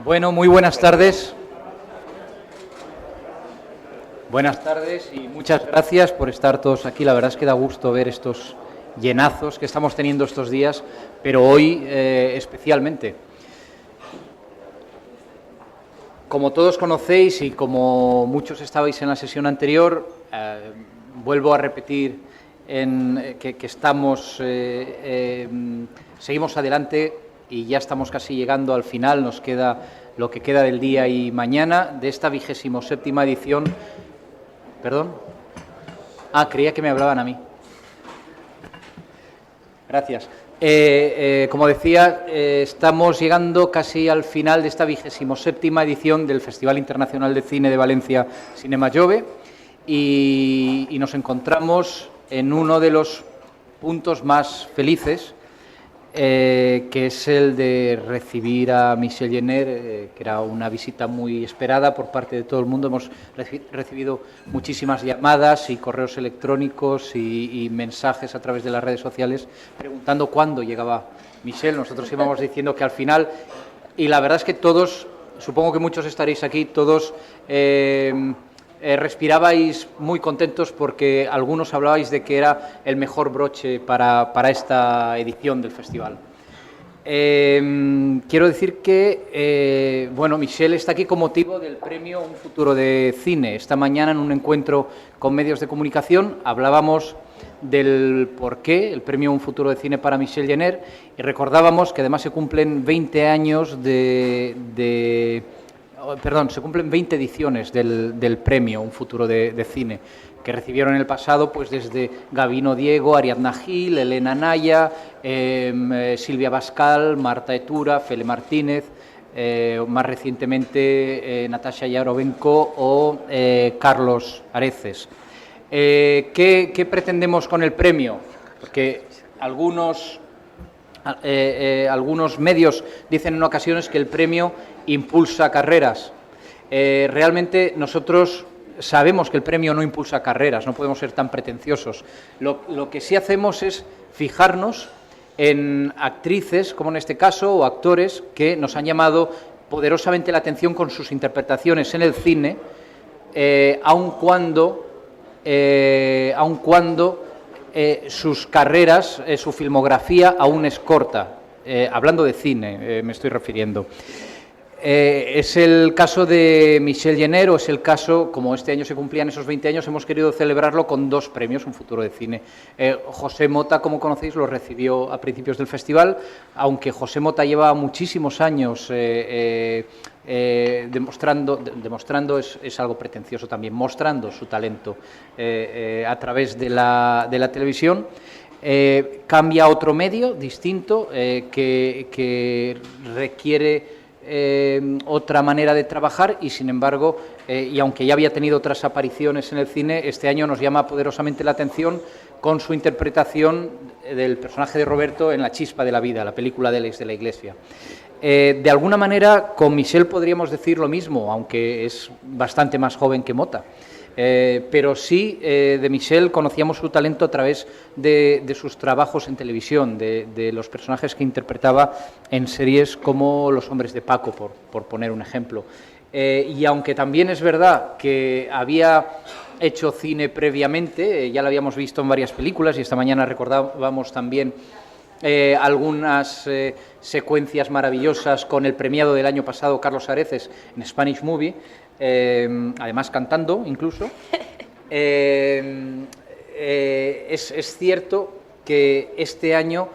Bueno, muy buenas tardes. Buenas tardes y muchas gracias por estar todos aquí. La verdad es que da gusto ver estos llenazos que estamos teniendo estos días, pero hoy especialmente. Como todos conocéis y como muchos estabais en la sesión anterior, vuelvo a repetir que seguimos adelante y ya estamos casi llegando al final. Nos queda lo que queda del día y mañana de esta 27ª edición. ¿Perdón? Creía que me hablaban a mí. Gracias. Como decía, estamos llegando casi al final de esta 27ª edición del Festival Internacional de Cine de Valencia, Cinema Jove, y nos encontramos en uno de los puntos más felices, que es el de recibir a Michel Jenner, que era una visita muy esperada por parte de todo el mundo. Hemos recibido muchísimas llamadas y correos electrónicos y mensajes a través de las redes sociales preguntando cuándo llegaba Michel. Nosotros íbamos diciendo que al final, y la verdad es que todos, supongo que muchos estaréis aquí, todos respirabais muy contentos porque algunos hablabais de que era el mejor broche para esta edición del festival. Quiero decir que, Michel está aquí con motivo del premio Un Futuro de Cine. Esta mañana, en un encuentro con medios de comunicación, hablábamos del por qué el premio Un Futuro de Cine para Michel Jenner, y recordábamos que además se cumplen 20 años se cumplen 20 ediciones del premio Un Futuro de Cine, que recibieron en el pasado pues desde Gabino Diego, Ariadna Gil, Elena Naya, Silvia Bascal, Marta Etura, Fele Martínez, más recientemente Natasha Yarovenko o Carlos Areces. ¿Qué pretendemos con el premio? Porque algunos medios dicen en ocasiones que el premio impulsa carreras. Realmente nosotros sabemos que el premio no impulsa carreras, no podemos ser tan pretenciosos. Lo que sí hacemos es fijarnos en actrices, como en este caso, o actores que nos han llamado poderosamente la atención con sus interpretaciones en el cine, aun cuando sus carreras, su filmografía aún es corta. Hablando de cine, me estoy refiriendo. Es el caso de Michel Jenner, o es el caso, como este año se cumplían esos 20 años, hemos querido celebrarlo con 2 premios, Un Futuro de Cine. José Mota, como conocéis, lo recibió a principios del festival, aunque José Mota lleva muchísimos años demostrando es algo pretencioso también, mostrando su talento a través de la televisión. Cambia a otro medio distinto que requiere otra manera de trabajar y, sin embargo, y aunque ya había tenido otras apariciones en el cine, este año nos llama poderosamente la atención con su interpretación del personaje de Roberto en La Chispa de la Vida, la película de Alex de la Iglesia. De alguna manera, con Michel podríamos decir lo mismo, aunque es bastante más joven que Mota. Pero sí, de Michel conocíamos su talento a través de sus trabajos en televisión, de los personajes que interpretaba en series como Los Hombres de Paco, por poner un ejemplo. Y aunque también es verdad que había hecho cine previamente, ya lo habíamos visto en varias películas, y esta mañana recordábamos también algunas secuencias maravillosas con el premiado del año pasado, Carlos Areces, en Spanish Movie, además cantando incluso. Es cierto que este año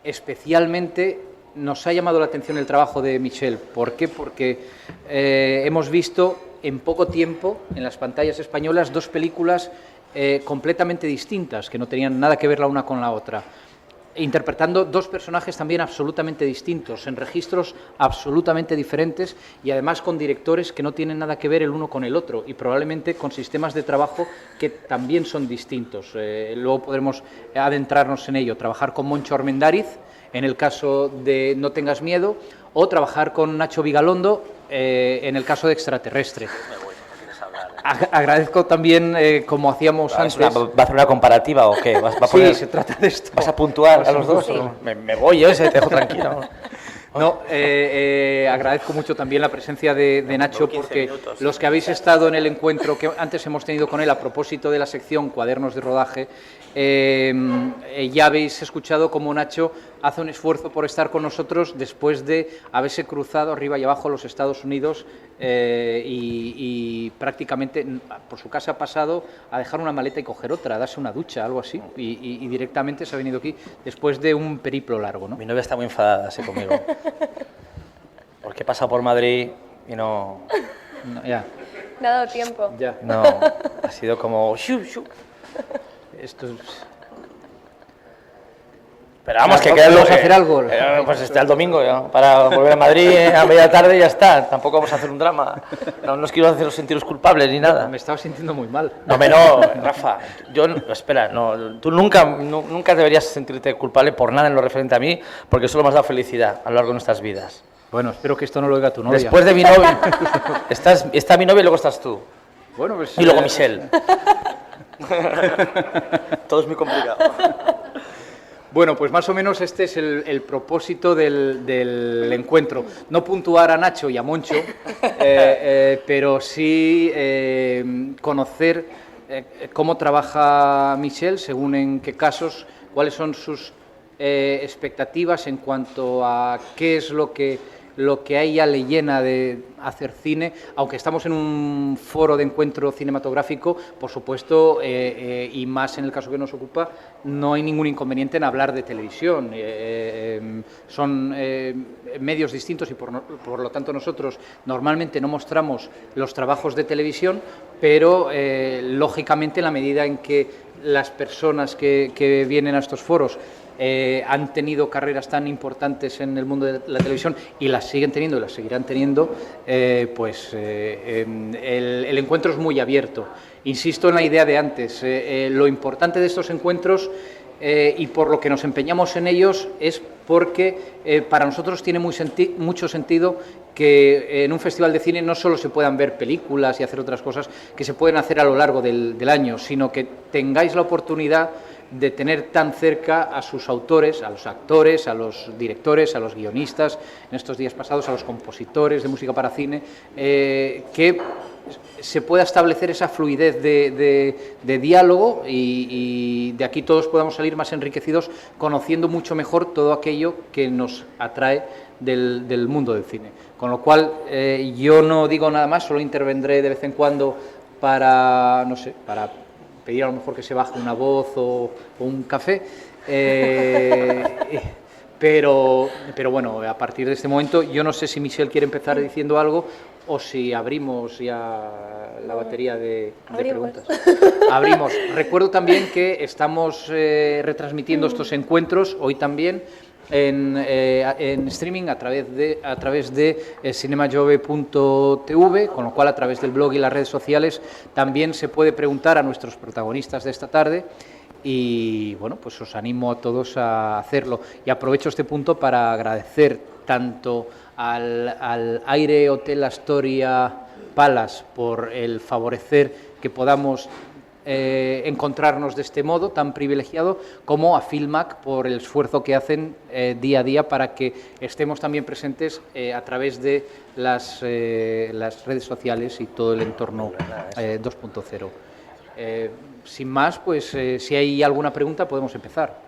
especialmente nos ha llamado la atención el trabajo de Michel. ¿Por qué? Porque hemos visto en poco tiempo en las pantallas españolas 2 películas completamente distintas, que no tenían nada que ver la una con la otra, interpretando 2 personajes también absolutamente distintos, en registros absolutamente diferentes y además con directores que no tienen nada que ver el uno con el otro y probablemente con sistemas de trabajo que también son distintos. Luego podremos adentrarnos en ello, trabajar con Moncho Armendáriz en el caso de No tengas miedo, o trabajar con Nacho Vigalondo en el caso de Extraterrestre. Agradezco también, como hacíamos antes... ¿Va a hacer una comparativa o qué? ¿Va a poner, sí, se trata de esto. ¿Vas a puntuar a los dos? Sí. Me voy yo, te dejo tranquilo. No, agradezco mucho también la presencia de Nacho, porque los que habéis estado en el encuentro que antes hemos tenido con él a propósito de la sección Cuadernos de Rodaje, ya habéis escuchado cómo Nacho hace un esfuerzo por estar con nosotros después de haberse cruzado arriba y abajo los Estados Unidos y prácticamente por su casa ha pasado a dejar una maleta y coger otra, a darse una ducha, algo así, y directamente se ha venido aquí después de un periplo largo, ¿no? Mi novia está muy enfadada así conmigo. Porque he pasado por Madrid y no... Ya. No ha dado tiempo. Ya. No, ha sido como... Esto es... Pero vamos, que ¿Vamos queda a hacer algo? Pues está el domingo ya, para volver a Madrid a media tarde y ya está. Tampoco vamos a hacer un drama. No os quiero hacer sentiros culpables ni nada. Me estaba sintiendo muy mal. No, Rafa. Espera, tú nunca deberías sentirte culpable por nada en lo referente a mí, porque solo me has dado felicidad a lo largo de nuestras vidas. Bueno, espero que esto no lo oiga tu novia. Después de mi novia, está mi novia y luego estás tú. Bueno, pues, Y luego Michelle. Todo es muy complicado. Bueno, pues más o menos este es el propósito del encuentro. No puntuar a Nacho y a Moncho, pero sí conocer cómo trabaja Michelle, según en qué casos, cuáles son sus expectativas en cuanto a qué es lo que a ella le llena de hacer cine, aunque estamos en un foro de encuentro cinematográfico, por supuesto, y más en el caso que nos ocupa, no hay ningún inconveniente en hablar de televisión. Son medios distintos y por lo tanto nosotros normalmente no mostramos los trabajos de televisión, pero lógicamente en la medida en que las personas que vienen a estos foros han tenido carreras tan importantes en el mundo de la televisión y las siguen teniendo y las seguirán teniendo, el encuentro es muy abierto. Insisto en la idea de antes, lo importante de estos encuentros y por lo que nos empeñamos en ellos es porque para nosotros tiene mucho sentido que en un festival de cine no solo se puedan ver películas y hacer otras cosas que se pueden hacer a lo largo del año, sino que tengáis la oportunidad de tener tan cerca a sus autores, a los actores, a los directores, a los guionistas, en estos días pasados a los compositores de música para cine, que se pueda establecer esa fluidez de diálogo y de aquí todos podamos salir más enriquecidos conociendo mucho mejor todo aquello que nos atrae del mundo del cine. Con lo cual yo no digo nada más, solo intervendré de vez en cuando para, no sé, para pedir a lo mejor que se baje una voz o un café, pero bueno, a partir de este momento yo no sé si Michelle quiere empezar diciendo algo o si abrimos ya la batería de preguntas. Abrimos. Recuerdo también que estamos retransmitiendo estos encuentros hoy también en streaming a través de cinemajove.tv, con lo cual a través del blog y las redes sociales también se puede preguntar a nuestros protagonistas de esta tarde y bueno, pues os animo a todos a hacerlo y aprovecho este punto para agradecer tanto al Aire Hotel Astoria Palace por el favorecer que podamos encontrarnos de este modo tan privilegiado, como a Filmac por el esfuerzo que hacen día a día para que estemos también presentes a través de las redes sociales y todo el entorno 2.0. Sin más, pues si hay alguna pregunta podemos empezar.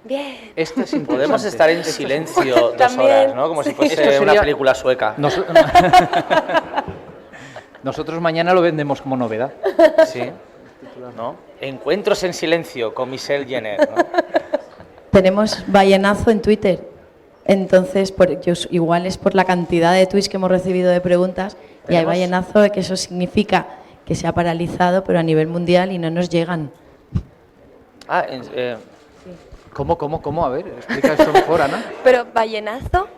Bien. Esta es Podemos estar en silencio 2 horas, ¿no? Como si fuese una película sueca. Nosotros mañana lo vendemos como novedad. Sí. ¿No? Encuentros en silencio con Michelle Jenner, ¿no? Tenemos ballenazo en Twitter. Entonces, igual es por la cantidad de tweets que hemos recibido de preguntas y hay ballenazo, que eso significa que se ha paralizado, pero a nivel mundial y no nos llegan. ¿Cómo? A ver, explica esto mejor, Ana. Pero ballenazo.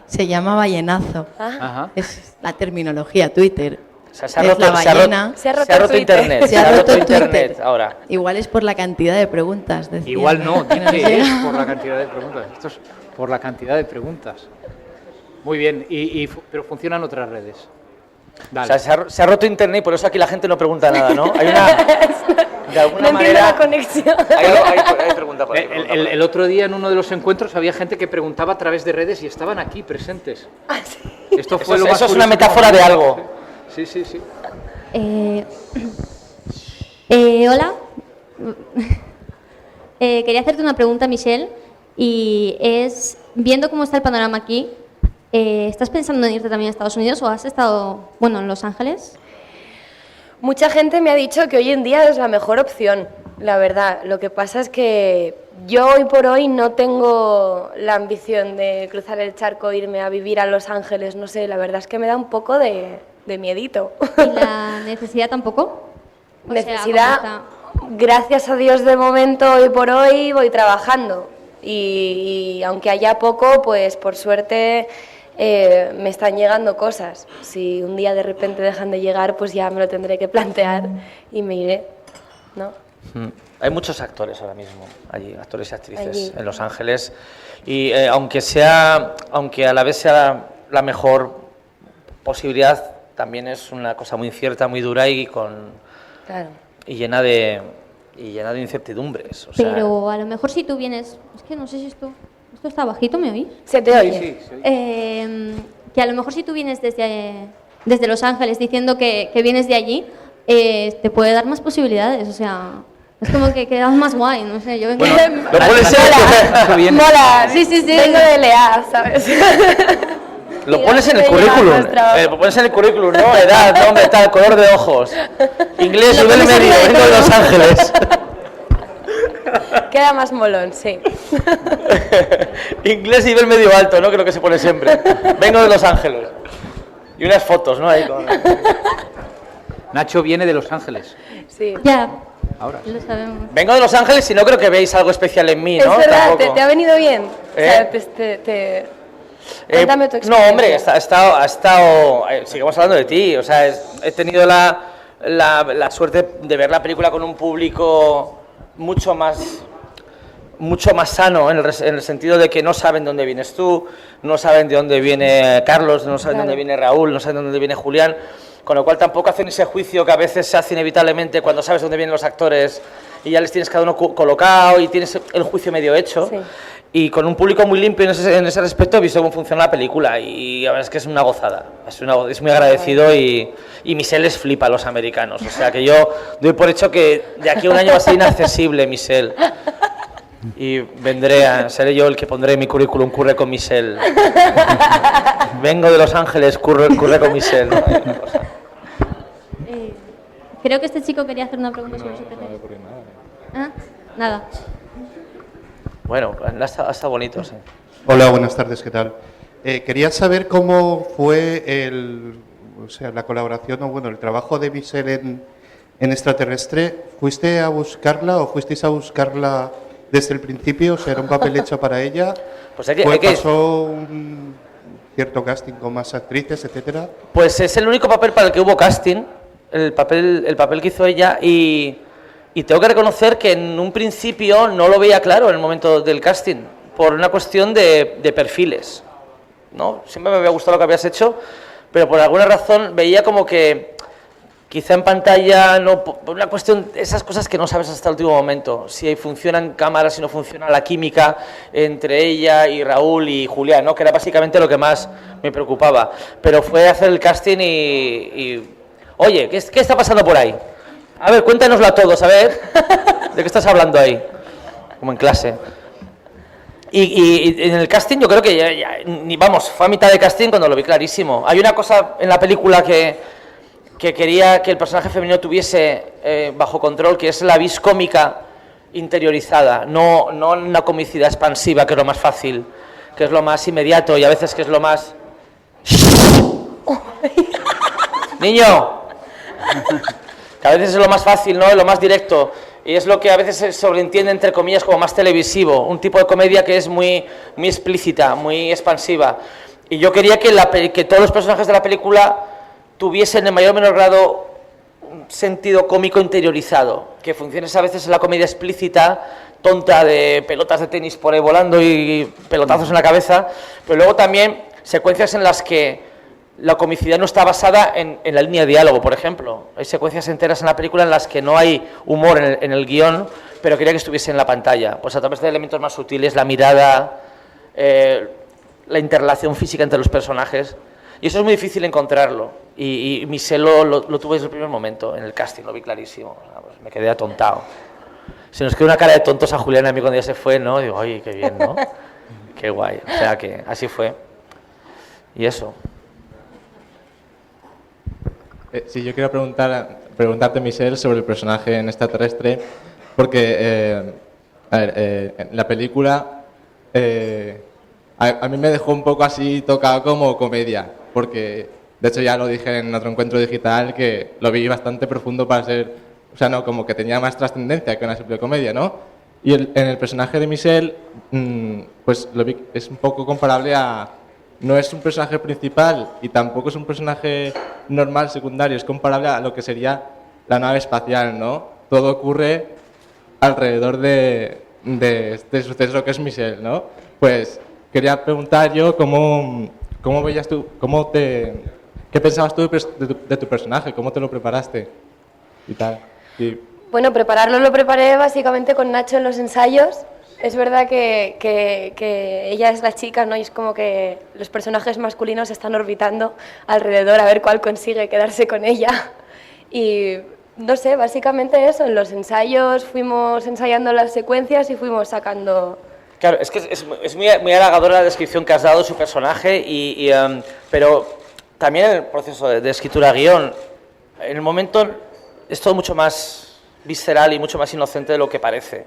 Se llama ballenazo. Ajá. Es la terminología Twitter. O sea, se ha roto internet. Se ha roto internet ahora. Igual es por la cantidad de preguntas. Decía. Igual no, dice es por la cantidad de preguntas. Esto es por la cantidad de preguntas. Muy bien, pero funcionan otras redes. Dale. O sea, se ha roto internet y por eso aquí la gente no pregunta nada, ¿no? de alguna No entiendo manera... la conexión. Hay pregunta por ahí. El otro día en uno de los encuentros había gente que preguntaba a través de redes y estaban aquí presentes. Ah, sí. Esto fue Eso lo más es una curioso. metáfora de algo. Sí, sí, sí. Hola. Quería hacerte una pregunta, Michelle, y es, viendo cómo está el panorama aquí, ¿estás pensando en irte también a Estados Unidos o has estado, bueno, en Los Ángeles? Mucha gente me ha dicho que hoy en día es la mejor opción, la verdad. Lo que pasa es que yo hoy por hoy no tengo la ambición de cruzar el charco e irme a vivir a Los Ángeles, no sé, la verdad es que me da un poco de miedito. ¿Y la necesidad tampoco? O sea, Necesidad, ¿cómo está? gracias a Dios de momento, hoy por hoy voy trabajando y aunque haya poco, pues por suerte me están llegando cosas. Si un día de repente dejan de llegar, pues ya me lo tendré que plantear y me iré, ¿no? Hay muchos actores ahora mismo allí, actores y actrices Allí. en Los Ángeles, y aunque a la vez sea la mejor posibilidad, también es una cosa muy incierta, muy dura Claro. y llena de incertidumbres. O sea, Pero a lo mejor si tú vienes, es que no sé si esto está bajito, ¿me oís? Se te oye. Sí, sí. Que a lo mejor si tú vienes desde Los Ángeles diciendo que vienes de allí, te puede dar más posibilidades, o sea, es como que quedas más guay, no sé, yo vengo... lo puede ser Nacho viene. Mola, Sí, sí, sí. Vengo de LEA, ¿sabes? Lo Mira, pones en el me lleva currículum, más trabajo. lo pones en el currículum, ¿no? Edad, nombre, tal, color de ojos, inglés, Lo nivel pones medio, arriba de vengo de todo. Los Ángeles. Queda más molón, sí. Inglés nivel medio alto, ¿no? Creo que se pone siempre. Vengo de Los Ángeles. Y unas fotos, ¿no? Ahí con... Nacho viene de Los Ángeles. Sí. Ya, Ahora sí. lo sabemos. Vengo de Los Ángeles y no creo que veáis algo especial en mí, Es ¿no? verdad, Tampoco. te ha venido bien. O sea, ¿Eh? Cuéntame tu No, experiencia. hombre, ha estado sigamos hablando de ti. O sea, he tenido la suerte de ver la película con un público mucho más sano, en el sentido de que no saben dónde vienes tú, no saben de dónde viene Carlos, no saben Claro. dónde viene Raúl, no saben dónde viene Julián, con lo cual tampoco hacen ese juicio que a veces se hace inevitablemente cuando sabes dónde vienen los actores y ya les tienes cada uno colocado y tienes el juicio medio hecho. Sí. Y con un público muy limpio en ese respecto he visto cómo funciona la película y la verdad es que es una gozada, es muy agradecido y Michelle les flipa a los americanos, o sea que yo doy por hecho que de aquí a un año va a ser inaccesible Michelle y seré yo el que pondré en mi currículum curre con Michelle. Vengo de Los Ángeles, curre con Michelle, ¿no? Una cosa. Creo que este chico quería hacer una pregunta sobre su PC. ¿Ah? Nada. Bueno, ha estado bonito, sí. Hola, buenas tardes, ¿qué tal? Quería saber cómo fue la colaboración o bueno, el trabajo de Michelle en Extraterrestre. ¿Fuiste a buscarla o fuisteis a buscarla desde el principio? O sea, ¿era un papel hecho para ella? Pues hay que- ¿Pasó un cierto casting con más actrices, etcétera? Pues es el único papel para el que hubo casting, el papel que hizo ella y tengo que reconocer que en un principio no lo veía claro en el momento del casting, por una cuestión de perfiles, ¿no? Siempre me había gustado lo que habías hecho, pero por alguna razón veía como que quizá en pantalla, no, por una cuestión, esas cosas que no sabes hasta el último momento, si funcionan cámaras, si no funciona la química entre ella y Raúl y Julián, ¿no? Que era básicamente lo que más me preocupaba. Pero fue hacer el casting y oye, ¿qué está pasando por ahí? A ver, cuéntanoslo a todos, a ver, ¿de qué estás hablando ahí? Como en clase. Y en el casting yo creo que fue a mitad de casting cuando lo vi clarísimo. Hay una cosa en la película que quería que el personaje femenino tuviese bajo control, que es la vis cómica interiorizada, no una comicidad expansiva, que es lo más fácil, que es lo más inmediato y a veces que es lo más... ¡Niño! Que a veces es lo más fácil, ¿no? Lo más directo. Y es lo que a veces se sobreentiende, entre comillas, como más televisivo. Un tipo de comedia que es muy explícita, muy expansiva. Y yo quería que todos los personajes de la película tuviesen en mayor o menor grado un sentido cómico interiorizado. Que funciones a veces en la comedia explícita, tonta, de pelotas de tenis por ahí volando y pelotazos en la cabeza. Pero luego también secuencias en las que la comicidad no está basada en la línea de diálogo, por ejemplo. Hay secuencias enteras en la película en las que no hay humor en el guión, pero quería que estuviese en la pantalla. Pues a través de elementos más sutiles, la mirada, la interrelación física entre los personajes. Y eso es muy difícil encontrarlo. Y Michelle lo tuve desde el primer momento, en el casting, lo vi clarísimo. Pues me quedé atontado. Se nos quedó una cara de tontos a Julián y a mí cuando ya se fue, ¿no? Digo, oye, qué bien, ¿no? Qué guay. O sea que así fue. Y eso. Sí, yo quiero preguntarte, Michelle, sobre el personaje en Extraterrestre, porque, en la película a mí me dejó un poco así tocado como comedia, porque, de hecho, ya lo dije en otro encuentro digital, que lo vi bastante profundo para ser, o sea, no, como que tenía más trascendencia que una simple comedia, ¿no? Y en el personaje de Michelle, pues lo vi, es un poco comparable a... No es un personaje principal y tampoco es un personaje normal, secundario, es comparable a lo que sería la nave espacial, ¿no? Todo ocurre alrededor de este suceso que es Michelle, ¿no? Pues quería preguntar yo cómo veías tú, qué pensabas tú de tu personaje, cómo te lo preparaste y tal. Y... Bueno, prepararlo lo preparé básicamente con Nacho en los ensayos. Es verdad que ella es la chica, ¿no? Y es como que los personajes masculinos están orbitando alrededor a ver cuál consigue quedarse con ella. Y no sé, básicamente eso, en los ensayos fuimos ensayando las secuencias y fuimos sacando... Claro, es que es muy halagadora la descripción que has dado de su personaje, pero también en el proceso de escritura-guión, en el momento es todo mucho más visceral y mucho más inocente de lo que parece.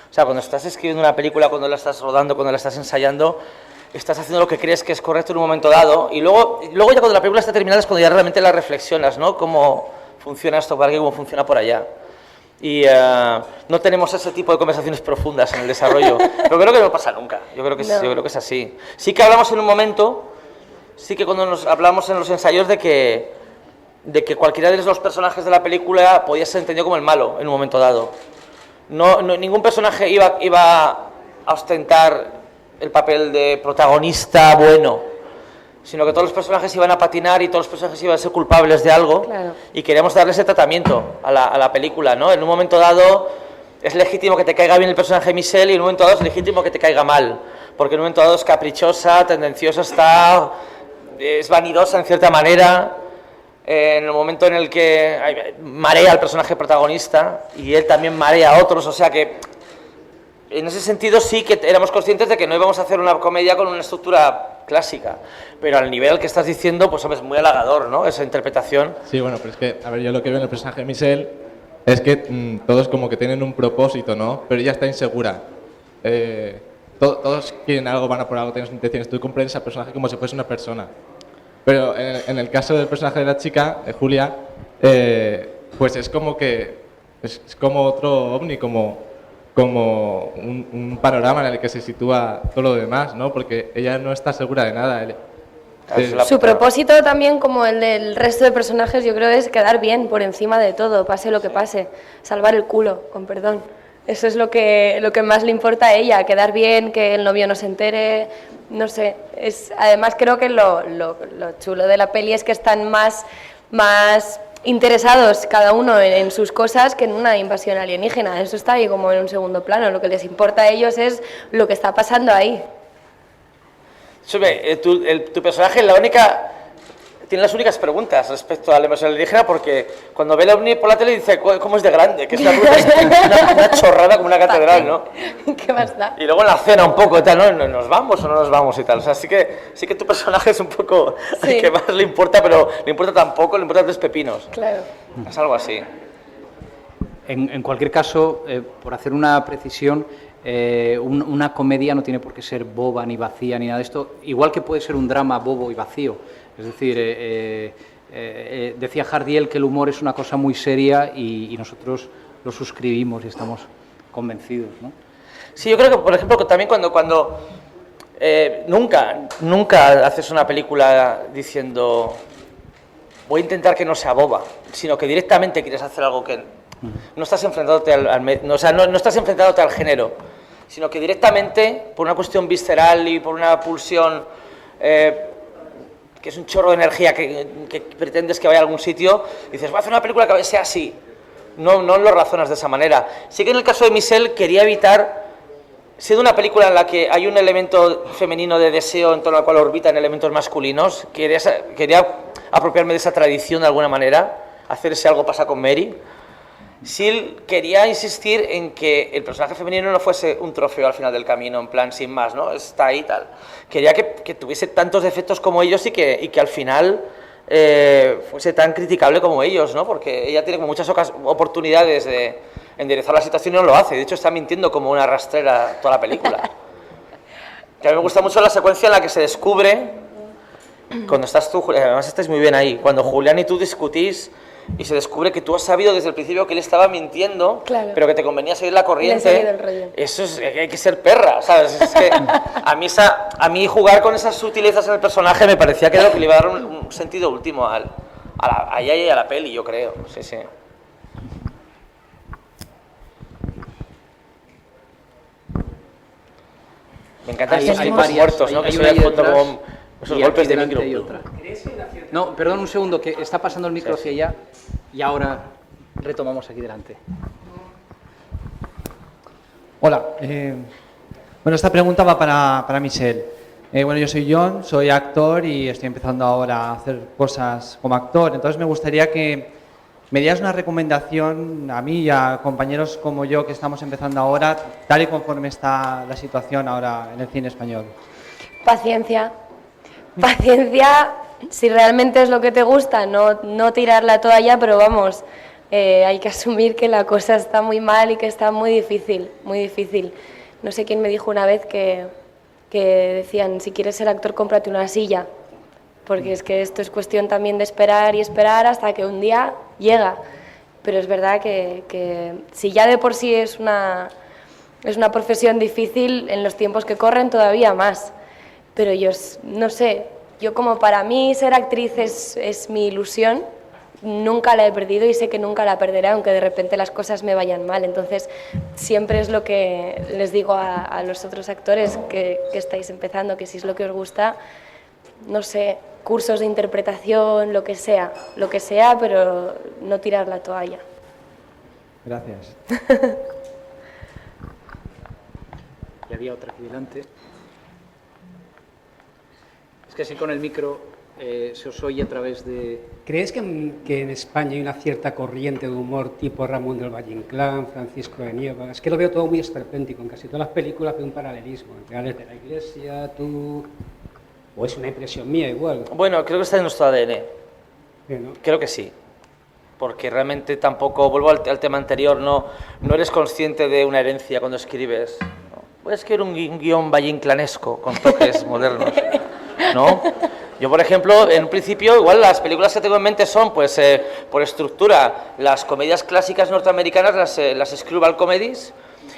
O sea, cuando estás escribiendo una película, cuando la estás rodando, cuando la estás ensayando, estás haciendo lo que crees que es correcto en un momento dado, y luego ya cuando la película está terminada es cuando ya realmente la reflexionas, ¿no? Cómo funciona esto por aquí, cómo funciona por allá. Y no tenemos ese tipo de conversaciones profundas en el desarrollo. Pero creo que no pasa nunca. Yo creo que es así. Sí que hablamos en un momento, sí que cuando nos hablamos en los ensayos de que cualquiera de los personajes de la película podía ser entendido como el malo en un momento dado. Ningún personaje iba a ostentar el papel de protagonista bueno, sino que todos los personajes iban a patinar y todos los personajes iban a ser culpables de algo. Claro. Y queríamos darle ese tratamiento a la película, ¿no? En un momento dado es legítimo que te caiga bien el personaje de Michelle y en un momento dado es legítimo que te caiga mal, porque en un momento dado es caprichosa, tendenciosa, es vanidosa en cierta manera. En el momento en el que marea al personaje protagonista y él también marea a otros, o sea que en ese sentido sí que éramos conscientes de que no íbamos a hacer una comedia con una estructura clásica, pero al nivel que estás diciendo, pues hombre, es muy halagador, ¿no? Esa interpretación. Sí, bueno, pero es que, a ver, yo lo que veo en el personaje de Michelle es que todos como que tienen un propósito, ¿no? Pero ella está insegura. Todos quieren algo, van a por algo, tienen intenciones. Tú comprendes al personaje como si fuese una persona. Pero en el caso del personaje de la chica, de Julia, pues es como que es como otro ovni, como un panorama en el que se sitúa todo lo demás, ¿no? Porque ella no está segura de nada. Su propósito también, como el del resto de personajes, yo creo es quedar bien por encima de todo, pase lo que pase, salvar el culo, con perdón. Eso es lo que más le importa a ella, quedar bien, que el novio no se entere, no sé. Además creo que lo chulo de la peli es que están más interesados cada uno en sus cosas que en una invasión alienígena. Eso está ahí como en un segundo plano. Lo que les importa a ellos es lo que está pasando ahí. Tu personaje tiene las únicas preguntas respecto a la invasión alienígena, porque cuando ve el ovni por la tele dice cómo es de grande, que es una chorrada como una catedral, ¿no? ¿Qué más da? Y luego en la cena un poco y tal, ¿no? ¿Nos vamos o no nos vamos y tal? O sea, sí que tu personaje es un poco el que más le importa, pero le importa tampoco, le importan tres pepinos. Claro. Es algo así. En cualquier caso, por hacer una precisión, una comedia no tiene por qué ser boba ni vacía ni nada de esto, igual que puede ser un drama bobo y vacío. Es decir, decía Jardiel que el humor es una cosa muy seria y nosotros lo suscribimos y estamos convencidos, ¿no? Sí, yo creo que, por ejemplo, también cuando nunca haces una película diciendo voy a intentar que no sea boba, sino que directamente quieres hacer algo que no estás enfrentándote no estás enfrentándote al género, sino que directamente, por una cuestión visceral y por una pulsión que es un chorro de energía que pretendes que vaya a algún sitio, y dices, voy a hacer una película que sea así. No lo razonas de esa manera. Sí que en el caso de Michelle quería evitar, siendo una película en la que hay un elemento femenino de deseo en torno al cual orbitan elementos masculinos, quería apropiarme de esa tradición de alguna manera, hacer ese algo pasa con Mary. Sí quería insistir en que el personaje femenino no fuese un trofeo al final del camino, en plan sin más, ¿no? Está ahí y tal. Quería que tuviese tantos defectos como ellos y que al final fuese tan criticable como ellos, ¿no? Porque ella tiene como muchas oportunidades de enderezar la situación y no lo hace. De hecho, está mintiendo como una rastrera toda la película. Que a mí me gusta mucho la secuencia en la que se descubre, cuando estás tú, además estáis muy bien ahí, cuando Julián y tú discutís y se descubre que tú has sabido desde el principio que él estaba mintiendo, claro, pero que te convenía seguir la le he corriente. seguido el rollo. Eso es, hay que ser perra, ¿sabes? Es que a mí jugar con esas sutilezas en el personaje me parecía que era lo que le iba a dar un sentido último a ella y a la peli, yo creo. Sí, sí. Me encantan Hay esos tipos varias, muertos, ¿no? hay Que se una ve ahí foto detrás con esos y golpes aquí de delante micro. hay otra. No, perdón un segundo, que está pasando el micro hacia allá y ahora retomamos aquí delante. Hola, bueno, esta pregunta va para Michelle. Bueno, yo soy John, soy actor y estoy empezando ahora a hacer cosas como actor. Entonces me gustaría que me dieras una recomendación a mí y a compañeros como yo que estamos empezando ahora, tal y conforme está la situación ahora en el cine español. Paciencia. Paciencia, si realmente es lo que te gusta, no tirar la toalla, pero vamos, hay que asumir que la cosa está muy mal y que está muy difícil, muy difícil. No sé quién me dijo una vez que decían, si quieres ser actor, cómprate una silla, porque es que esto es cuestión también de esperar y esperar hasta que un día llega. Pero es verdad que si ya de por sí es una profesión difícil, en los tiempos que corren todavía más. Pero yo no sé, yo como para mí ser actriz es mi ilusión, nunca la he perdido y sé que nunca la perderé, aunque de repente las cosas me vayan mal. Entonces siempre es lo que les digo a los otros actores que estáis empezando, que si es lo que os gusta, no sé, cursos de interpretación, lo que sea, pero no tirar la toalla. Gracias. Y había otra aquí delante. Es que así con el micro se os oye a través de... ¿Crees que en España hay una cierta corriente de humor tipo Ramón del Valle Inclán, Francisco de Nieva? Es que lo veo todo muy esperpéntico, en casi todas las películas veo un paralelismo entre Alex de la Iglesia, tú... ¿O es una impresión mía igual? Bueno, creo que está en nuestro ADN. Sí, ¿no? Creo que sí. Porque realmente tampoco, vuelvo al tema anterior, no eres consciente de una herencia cuando escribes. ¿No? Voy a escribir un guión valleinclanesco con toques modernos, ¿no? Yo, por ejemplo, en un principio, igual las películas que tengo en mente son, pues, por estructura, las comedias clásicas norteamericanas, las screwball comedies,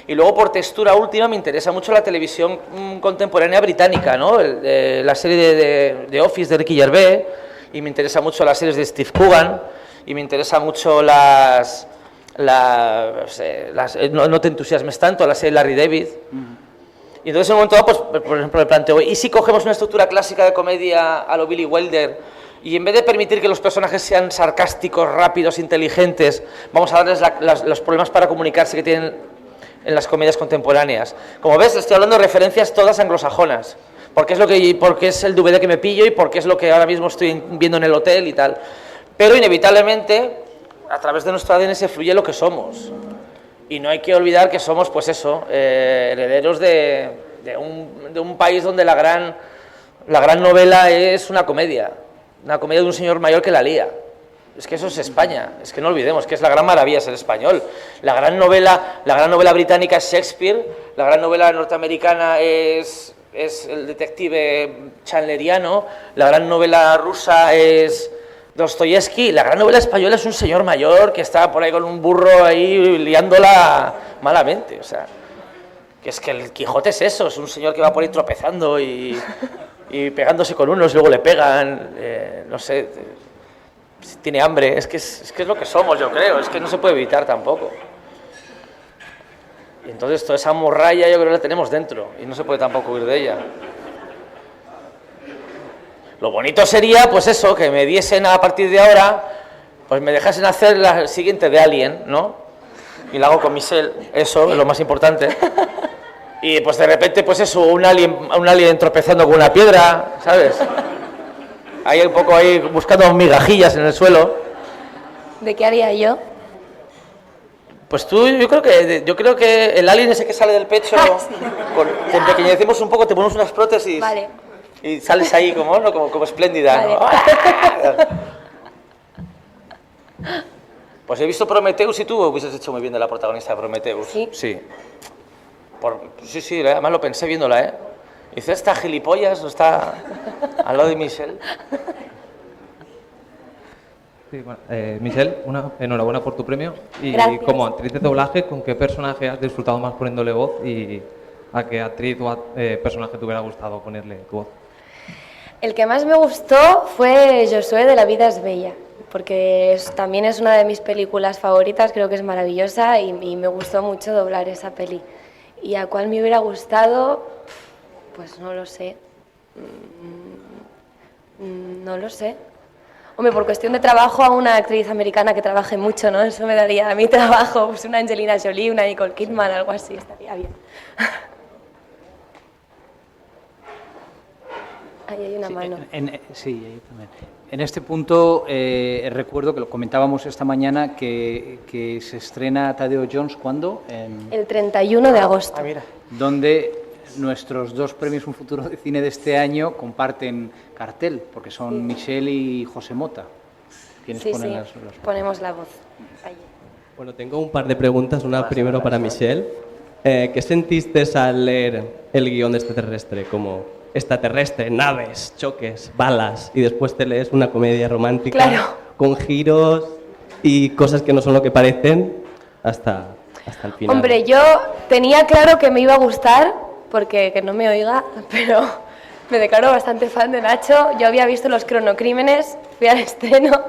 y luego por textura última me interesa mucho la televisión contemporánea británica, ¿no? La serie de Office de Ricky Gervais, y me interesa mucho las series de Steve Coogan, y me interesa mucho no te entusiasmes tanto, la serie de Larry David. Y entonces en un momento dado, pues, por ejemplo, me planteo, ¿y si cogemos una estructura clásica de comedia a lo Billy Wilder y en vez de permitir que los personajes sean sarcásticos, rápidos, inteligentes, vamos a darles los problemas para comunicarse que tienen en las comedias contemporáneas? Como ves, estoy hablando de referencias todas anglosajonas, porque es el DVD que me pillo y porque es lo que ahora mismo estoy viendo en el hotel y tal. Pero inevitablemente, a través de nuestro ADN se fluye lo que somos. Y no hay que olvidar que somos, pues eso, herederos de un país donde la gran novela es una comedia de un señor mayor que la lía. Es que eso es España, es que no olvidemos que es la gran maravilla ser español. La gran novela británica es Shakespeare, la gran novela norteamericana es el detective chandleriano, la gran novela rusa es Dostoyevsky, la gran novela española es un señor mayor que está por ahí con un burro ahí liándola malamente, o sea, que es que el Quijote es eso, es un señor que va por ahí tropezando y pegándose con unos, luego le pegan, no sé, si tiene hambre, es que es lo que somos, yo creo, es que no se puede evitar tampoco. Y entonces toda esa morralla yo creo que la tenemos dentro y no se puede tampoco huir de ella. Lo bonito sería, pues eso, que me diesen a partir de ahora, pues me dejasen hacer la siguiente de Alien, ¿no? Y la hago con Michelle, eso es lo más importante. Y pues de repente, pues eso, un alien tropezando con una piedra, ¿sabes? Ahí un poco ahí buscando migajillas en el suelo. ¿De qué haría yo? Pues tú, yo creo que el alien ese que sale del pecho, te empequeñecemos un poco, te ponemos unas prótesis. Vale. Y sales ahí como, ¿no? como espléndida, ¿no? Vale. Pues he visto Prometheus y tú hubieses hecho muy bien de la protagonista de Prometheus. Sí. Sí. Sí, además lo pensé viéndola, ¿eh? Dice, esta gilipollas no está al lado de Michelle. Sí, bueno, Michelle, enhorabuena por tu premio. Y Gracias. como actriz de doblaje, ¿con qué personaje has disfrutado más poniéndole voz y a qué actriz o personaje te hubiera gustado ponerle tu voz? El que más me gustó fue Josué de La vida es bella, porque también es una de mis películas favoritas, creo que es maravillosa y me gustó mucho doblar esa peli. ¿Y a cuál me hubiera gustado? Pues no lo sé. No lo sé. Hombre, por cuestión de trabajo, a una actriz americana que trabaje mucho, ¿no? Eso me daría a mi trabajo, pues una Angelina Jolie, una Nicole Kidman, algo así, estaría bien. Ahí hay una mano. Sí, ahí también. En este punto recuerdo que lo comentábamos esta mañana que se estrena Tadeo Jones, ¿cuándo? El 31 de agosto. Ah, mira. Donde nuestros dos premios Un Futuro de Cine de este año comparten cartel, porque son Michelle y José Mota quienes Sí, ponen sí, las ponemos la voz. Allí. Bueno, tengo un par de preguntas. Una primero para Michelle. ¿Qué sentiste al leer el guión de Extraterrestre? Como extraterrestre, naves, choques, balas, y después te lees una comedia romántica Claro. con giros y cosas que no son lo que parecen hasta el final. Hombre, yo tenía claro que me iba a gustar, porque que no me oiga, pero me declaro bastante fan de Nacho. Yo había visto Los Cronocrímenes, fui al estreno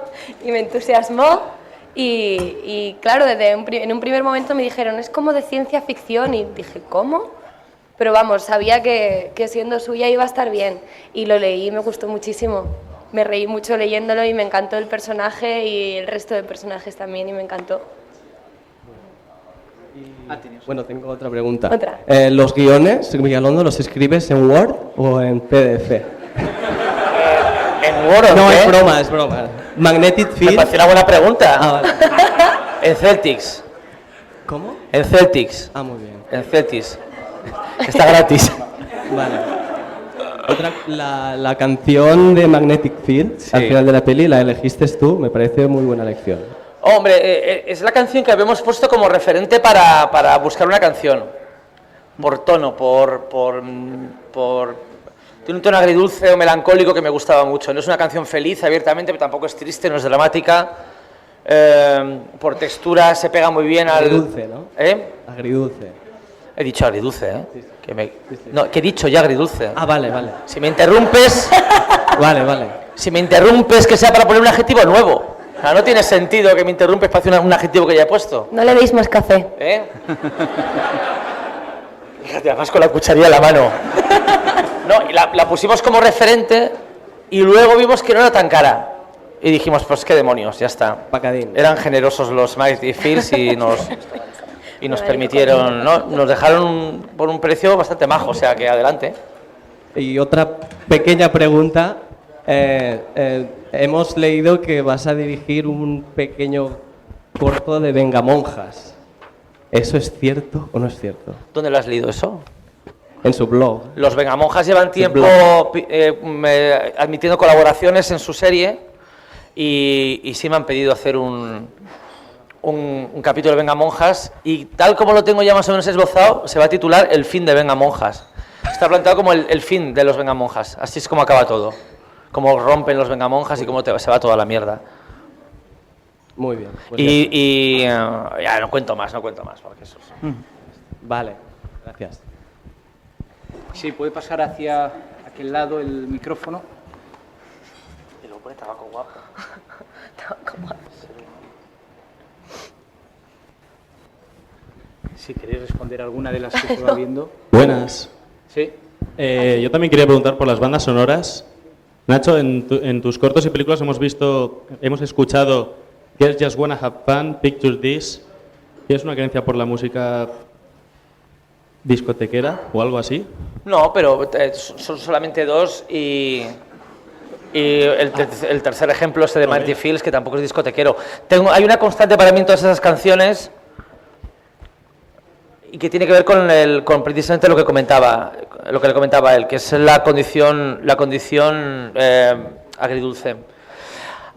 y me entusiasmó. Y claro, en un primer momento me dijeron, es como de ciencia ficción, y dije, ¿cómo? Pero vamos, sabía que siendo suya iba a estar bien, y lo leí y me gustó muchísimo. Me reí mucho leyéndolo y me encantó el personaje y el resto de personajes también, y me encantó. Bueno, tengo otra pregunta. Otra. ¿Los guiones, Miguelondo, los escribes en Word o en PDF? ¿En Word o No, qué? es broma, es broma. Magnetic Me Field. parece una buena pregunta. Ah, vale. En Celtics. ¿Cómo? En Celtics. Ah, muy bien. En Celtics. Está gratis. Vale. Otra, la canción de Magnetic Field, Sí. al final de la peli, la elegiste tú, me parece muy buena elección. Hombre, es la canción que habíamos puesto como referente para buscar una canción. Por tono, tiene un tono agridulce o melancólico que me gustaba mucho. No es una canción feliz, abiertamente, pero tampoco es triste, no es dramática. Por textura se pega muy bien al... Agridulce, ¿no? ¿Eh? Agridulce. He dicho agridulce, ¿eh? No, que he dicho ya agridulce. Ah, vale, vale. Si me interrumpes... Vale. Si me interrumpes, que sea para poner un adjetivo nuevo. O sea, no tiene sentido que me interrumpes para hacer un adjetivo que ya he puesto. No le deis más café. ¿Eh? Fíjate, además con la cucharilla en la mano. No, y la pusimos como referente y luego vimos que no era tan cara. Y dijimos, pues qué demonios, ya está. Pacadín. Eran generosos los Magnetic Fields y nos permitieron, ¿no? Nos dejaron por un precio bastante majo, o sea que adelante. Y otra pequeña pregunta. Hemos leído que vas a dirigir un pequeño corto de Vengamonjas. ¿Eso es cierto o no es cierto? ¿Dónde lo has leído eso? En su blog. Los Vengamonjas llevan tiempo admitiendo colaboraciones en su serie y sí me han pedido hacer un capítulo de Vengamonjas, y tal como lo tengo ya más o menos esbozado, se va a titular El fin de Vengamonjas. Está planteado como el fin de los Vengamonjas. Así es como acaba todo. Cómo rompen los Vengamonjas y cómo se va toda la mierda. Muy bien. Pues Ya no cuento más, porque eso es... Vale, gracias. Sí, puede pasar hacia aquel lado el micrófono. Y luego pone tabaco guapo. Si queréis responder alguna de las que se va viendo. Buenas. Sí. Yo también quería preguntar por las bandas sonoras. Nacho, en tus cortos y películas hemos escuchado Girls Just Wanna Have Fun, Picture This. ¿Tienes una creencia por la música discotequera o algo así? No, pero son solamente dos y el tercer ejemplo de Mighty Fields, que tampoco es discotequero. Hay una constante para mí en todas esas canciones y que tiene que ver con precisamente lo que le comentaba él, que es la condición agridulce.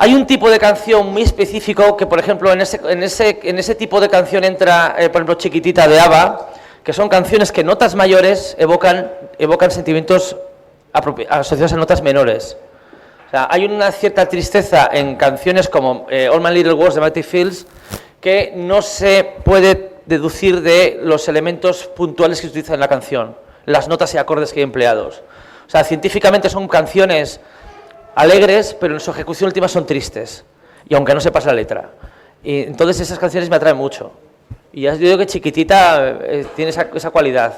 Hay un tipo de canción muy específico que, por ejemplo, en ese tipo de canción entra, por ejemplo, Chiquitita de ABBA, que son canciones que notas mayores evocan sentimientos asociados a notas menores. O sea, hay una cierta tristeza en canciones como All My Little Words de Mighty Fields que no se puede deducir de los elementos puntuales que se utilizan en la canción, las notas y acordes que hay empleados. O sea, científicamente son canciones alegres, pero en su ejecución última son tristes, y aunque no sepas la letra. Y entonces esas canciones me atraen mucho. Y ya os digo que Chiquitita tiene esa cualidad.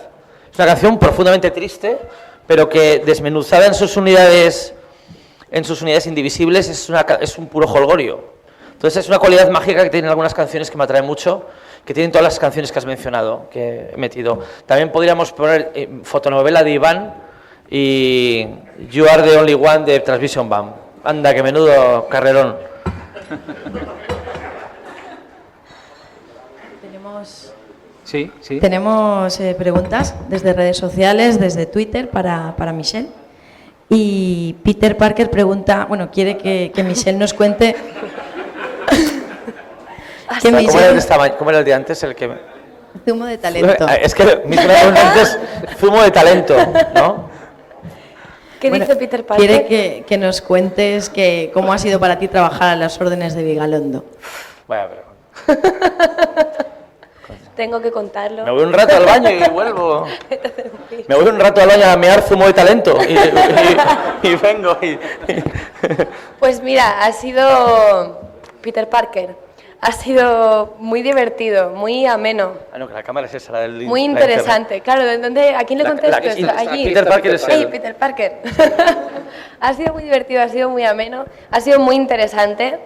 Es una canción profundamente triste, pero que desmenuzada en sus unidades indivisibles es un puro jolgorio. Entonces es una cualidad mágica que tienen algunas canciones que me atraen mucho, que tienen todas las canciones que has mencionado, que he metido. También podríamos poner Fotonovela de Iván y You Are the Only One de Transvision Band. Anda, que menudo carrerón. Tenemos preguntas desde redes sociales, desde Twitter para Michelle. Y Peter Parker pregunta, quiere que Michelle nos cuente... ¿Cómo era el de antes? Zumo de talento. Es que mi pregunta es zumo de talento, ¿no? ¿Qué dice Peter Parker? Quiere que nos cuentes cómo ha sido para ti trabajar a las órdenes de Vigalondo. Vaya pregunta. Tengo que contarlo. Me voy un rato al baño y vuelvo. Me voy un rato al baño a mear zumo de talento y vengo. Pues mira, ha sido Peter Parker. Ha sido muy divertido, muy ameno. Ah, no, que la cámara es esa, la del... Muy interesante. Claro, ¿a quién le contesto esto? Allí. Peter Parker es él. Peter Parker. Ha sido muy divertido, ha sido muy ameno, ha sido muy interesante.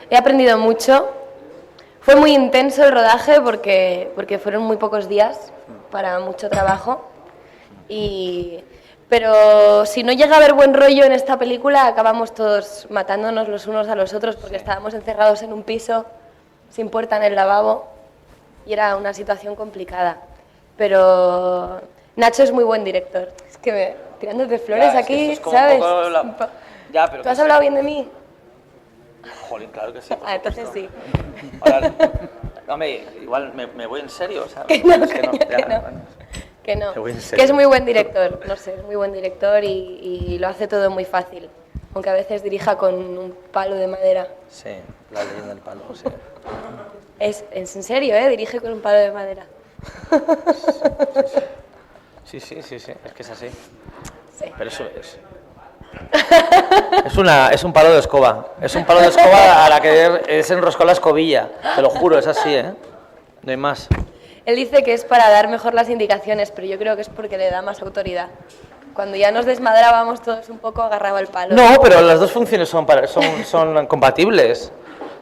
He aprendido mucho. Fue muy intenso el rodaje porque fueron muy pocos días para mucho trabajo. Pero si no llega a haber buen rollo en esta película, acabamos todos matándonos los unos a los otros porque estábamos encerrados en un piso sin puerta en el lavabo y era una situación complicada. Pero Nacho es muy buen director. Es que tirándote flores aquí, ¿sabes? Pero ¿Tú has hablado bien de mí? Jolín, claro que sí. Entonces sí. Ahora, igual me voy en serio, ¿sabes? Que no. Que es muy buen director, no sé, es muy buen director y lo hace todo muy fácil. Aunque a veces dirija con un palo de madera. Sí, la leyenda del palo, sí. Es en serio, dirige con un palo de madera. Sí, es que es así. Sí. Pero eso es. Es un palo de escoba. Es un palo de escoba a la que se enroscó la escobilla. Te lo juro, es así, ¿eh? No hay más. Él dice que es para dar mejor las indicaciones, pero yo creo que es porque le da más autoridad. Cuando ya nos desmadrábamos todos un poco, agarraba el palo. No, pero las dos funciones son compatibles.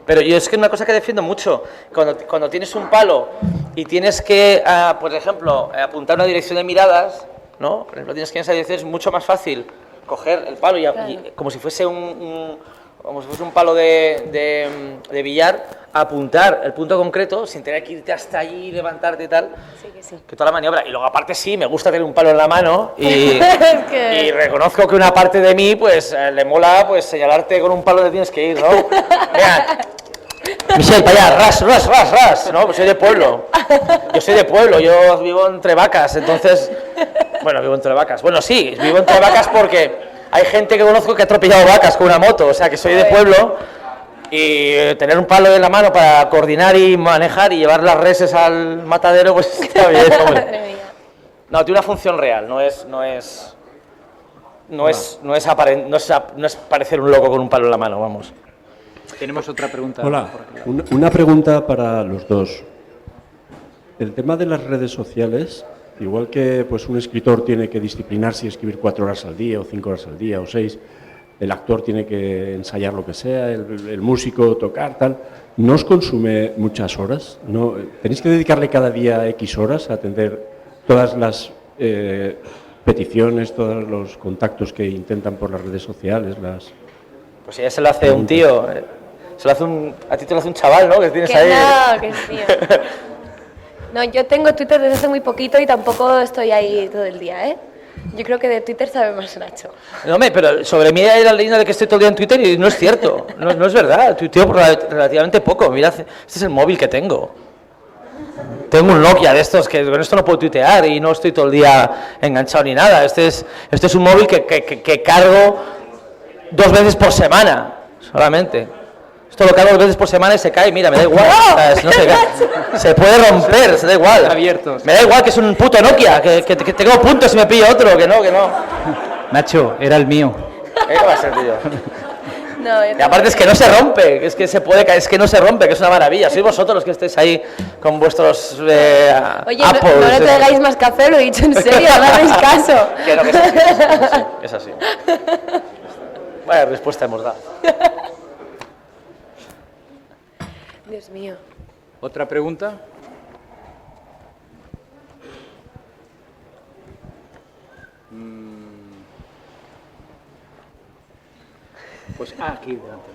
Pero yo es que una cosa que defiendo mucho, cuando tienes un palo y tienes que, por ejemplo, apuntar una dirección de miradas, ¿no? Por ejemplo, tienes que ir en esa dirección, es mucho más fácil coger el palo y como si fuese un palo de billar, apuntar el punto concreto sin tener que irte hasta allí, levantarte y tal. Sí, que sí. Que toda la maniobra. Y luego aparte sí, me gusta tener un palo en la mano y reconozco que una parte de mí pues le mola pues señalarte con un palo donde tienes que ir, ¿no? Mira, Michelle, para allá, ras, ¿no? Pues soy de pueblo. Yo soy de pueblo, yo vivo entre vacas, entonces... Bueno, vivo entre vacas. Bueno, sí, vivo entre vacas porque hay gente que conozco que ha atropellado vacas con una moto, o sea que soy de pueblo y tener un palo en la mano para coordinar y manejar y llevar las reses al matadero, pues está bien, hombre. No, tiene una función real, no es parecer un loco con un palo en la mano, vamos. Tenemos otra pregunta. Hola, una pregunta para los dos. El tema de las redes sociales, igual que pues un escritor tiene que disciplinarse y escribir 4 horas al día o 5 horas al día o 6, el actor tiene que ensayar lo que sea, el músico tocar, tal. ¿No os consume muchas horas? ¿No? ¿Tenéis que dedicarle cada día X horas a atender todas las peticiones, todos los contactos que intentan por las redes sociales? Pues ya se lo hace un tío, a ti te lo hace un chaval, ¿no? Que tienes Que ahí. no, que sí. No, yo tengo Twitter desde hace muy poquito y tampoco estoy ahí todo el día, ¿eh? Yo creo que de Twitter sabe más Nacho. No, pero sobre mí hay la leyenda de que estoy todo el día en Twitter y no es cierto, no es verdad, tuiteo relativamente poco. Mira, este es el móvil que tengo. Tengo un Nokia de estos que con esto no puedo tuitear y no estoy todo el día enganchado ni nada. Este es un móvil que cargo 2 veces por semana, solamente. Esto lo cargo 2 veces por semana y se cae, mira, me da igual. ¿Sabes? No se cae. Se puede romper, se da igual. Abiertos. Me da igual que es un puto Nokia, que tengo puntos si me pillo otro, que no. Nacho, era el mío. ¿Qué va a ser, tío? No, Y aparte es que no se rompe, es que se puede caer, es que no se rompe, que es una maravilla. Sois vosotros los que estéis ahí con vuestros Oye, Apples. no le traigáis más café, lo he dicho en serio, no me hagáis caso. Que no, que es así. Vaya respuesta hemos dado. Dios mío. ¿Otra pregunta? Pues aquí delante.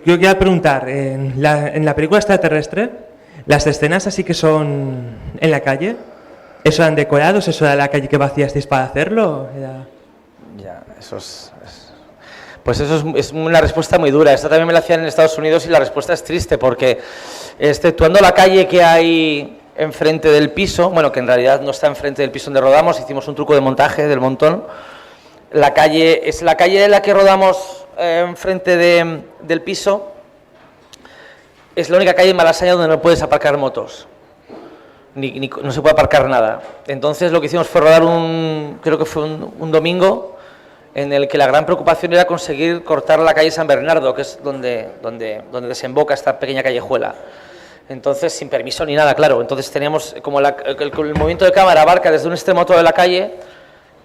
Yo quería preguntar, en la película extraterrestre, las escenas así que son en la calle, ¿eso eran decorados? ¿Eso era la calle que vaciasteis para hacerlo? Ya, pues eso es una respuesta muy dura. Esta también me la hacían en Estados Unidos y la respuesta es triste porque, exceptuando la calle que hay enfrente del piso, bueno, que en realidad no está enfrente del piso donde rodamos, hicimos un truco de montaje del montón. La calle es la calle en la que rodamos enfrente del piso, es la única calle en Malasaña donde no puedes aparcar motos, no se puede aparcar nada. Entonces lo que hicimos fue rodar creo que fue un domingo, en el que la gran preocupación era conseguir cortar la calle San Bernardo, que es donde desemboca esta pequeña callejuela. Entonces, sin permiso ni nada, claro. Entonces teníamos, como el movimiento de cámara abarca desde un extremo a otro de la calle,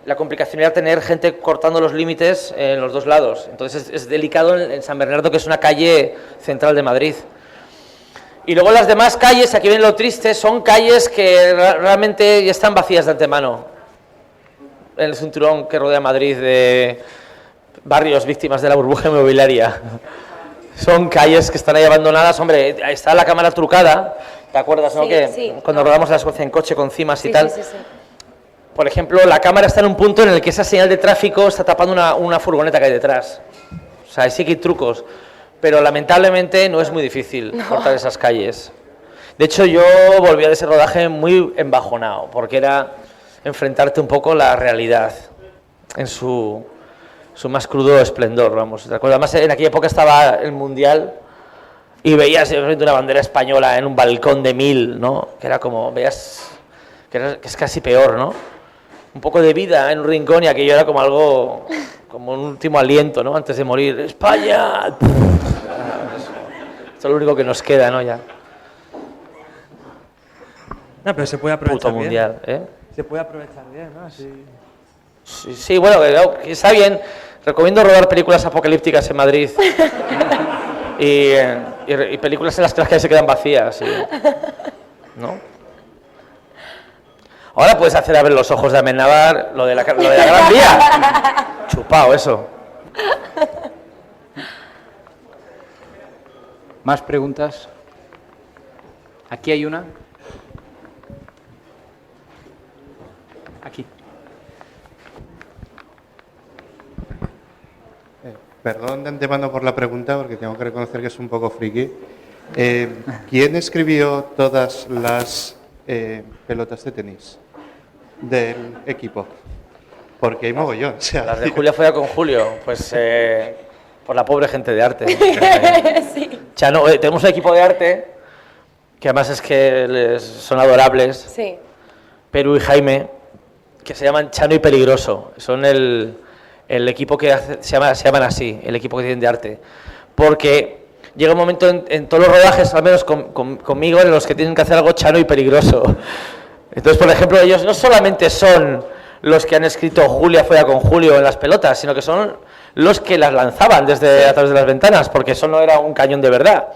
la complicación era tener gente cortando los límites en los dos lados. Entonces es delicado en San Bernardo, que es una calle central de Madrid. Y luego las demás calles, aquí viene lo triste, son calles que realmente ya están vacías de antemano. En el cinturón que rodea Madrid de barrios víctimas de la burbuja inmobiliaria. Son calles que están ahí abandonadas. Hombre, está la cámara trucada, ¿te acuerdas, no? Sí, Que sí. cuando rodamos la secuencia en coche con cimas y tal. Sí. Por ejemplo, la cámara está en un punto en el que esa señal de tráfico está tapando una furgoneta que hay detrás. O sea, sí que hay trucos, pero lamentablemente no es muy difícil cortar esas calles. De hecho, yo volví a ese rodaje muy embajonado, porque era enfrentarte un poco a la realidad en su más crudo esplendor, vamos. ¿Te acuerdas? Además, en aquella época estaba el Mundial y veías una bandera española en un balcón de 1000, ¿no? Que era como, veías que es casi peor, ¿no? Un poco de vida en un rincón y aquello era como algo, como un último aliento, ¿no? Antes de morir. ¡España! Esto es lo único que nos queda, ¿no? Ya. No, pero se puede aprovechar Puto mundial, ¿eh? Se puede aprovechar bien, ¿no? Así... Sí, bueno, que está bien. Recomiendo rodar películas apocalípticas en Madrid. y películas en las que las calles se quedan vacías. ¿No? Ahora puedes hacer abrir los ojos de Amenábar, lo de la Gran Vía. Chupao, eso. ¿Más preguntas? Aquí hay una. Aquí. Perdón de antemano por la pregunta, porque tengo que reconocer que es un poco friki. ¿Quién escribió todas las pelotas de tenis del equipo? Porque hay mogollón. O sea, Las de Julia Folla con Julio, pues por la pobre gente de arte. Sí. Chano, tenemos un equipo de arte que además es que son adorables. Sí. Perú y Jaime, que se llaman Chano y Peligroso. Son el equipo que se llaman así, el equipo que tienen de arte. Porque llega un momento en todos los rodajes, al menos conmigo, en los que tienen que hacer algo chano y peligroso. Entonces, por ejemplo, ellos no solamente son los que han escrito Julia fuera con Julio en las pelotas, sino que son los que las lanzaban desde a través de las ventanas, porque eso no era un cañón de verdad,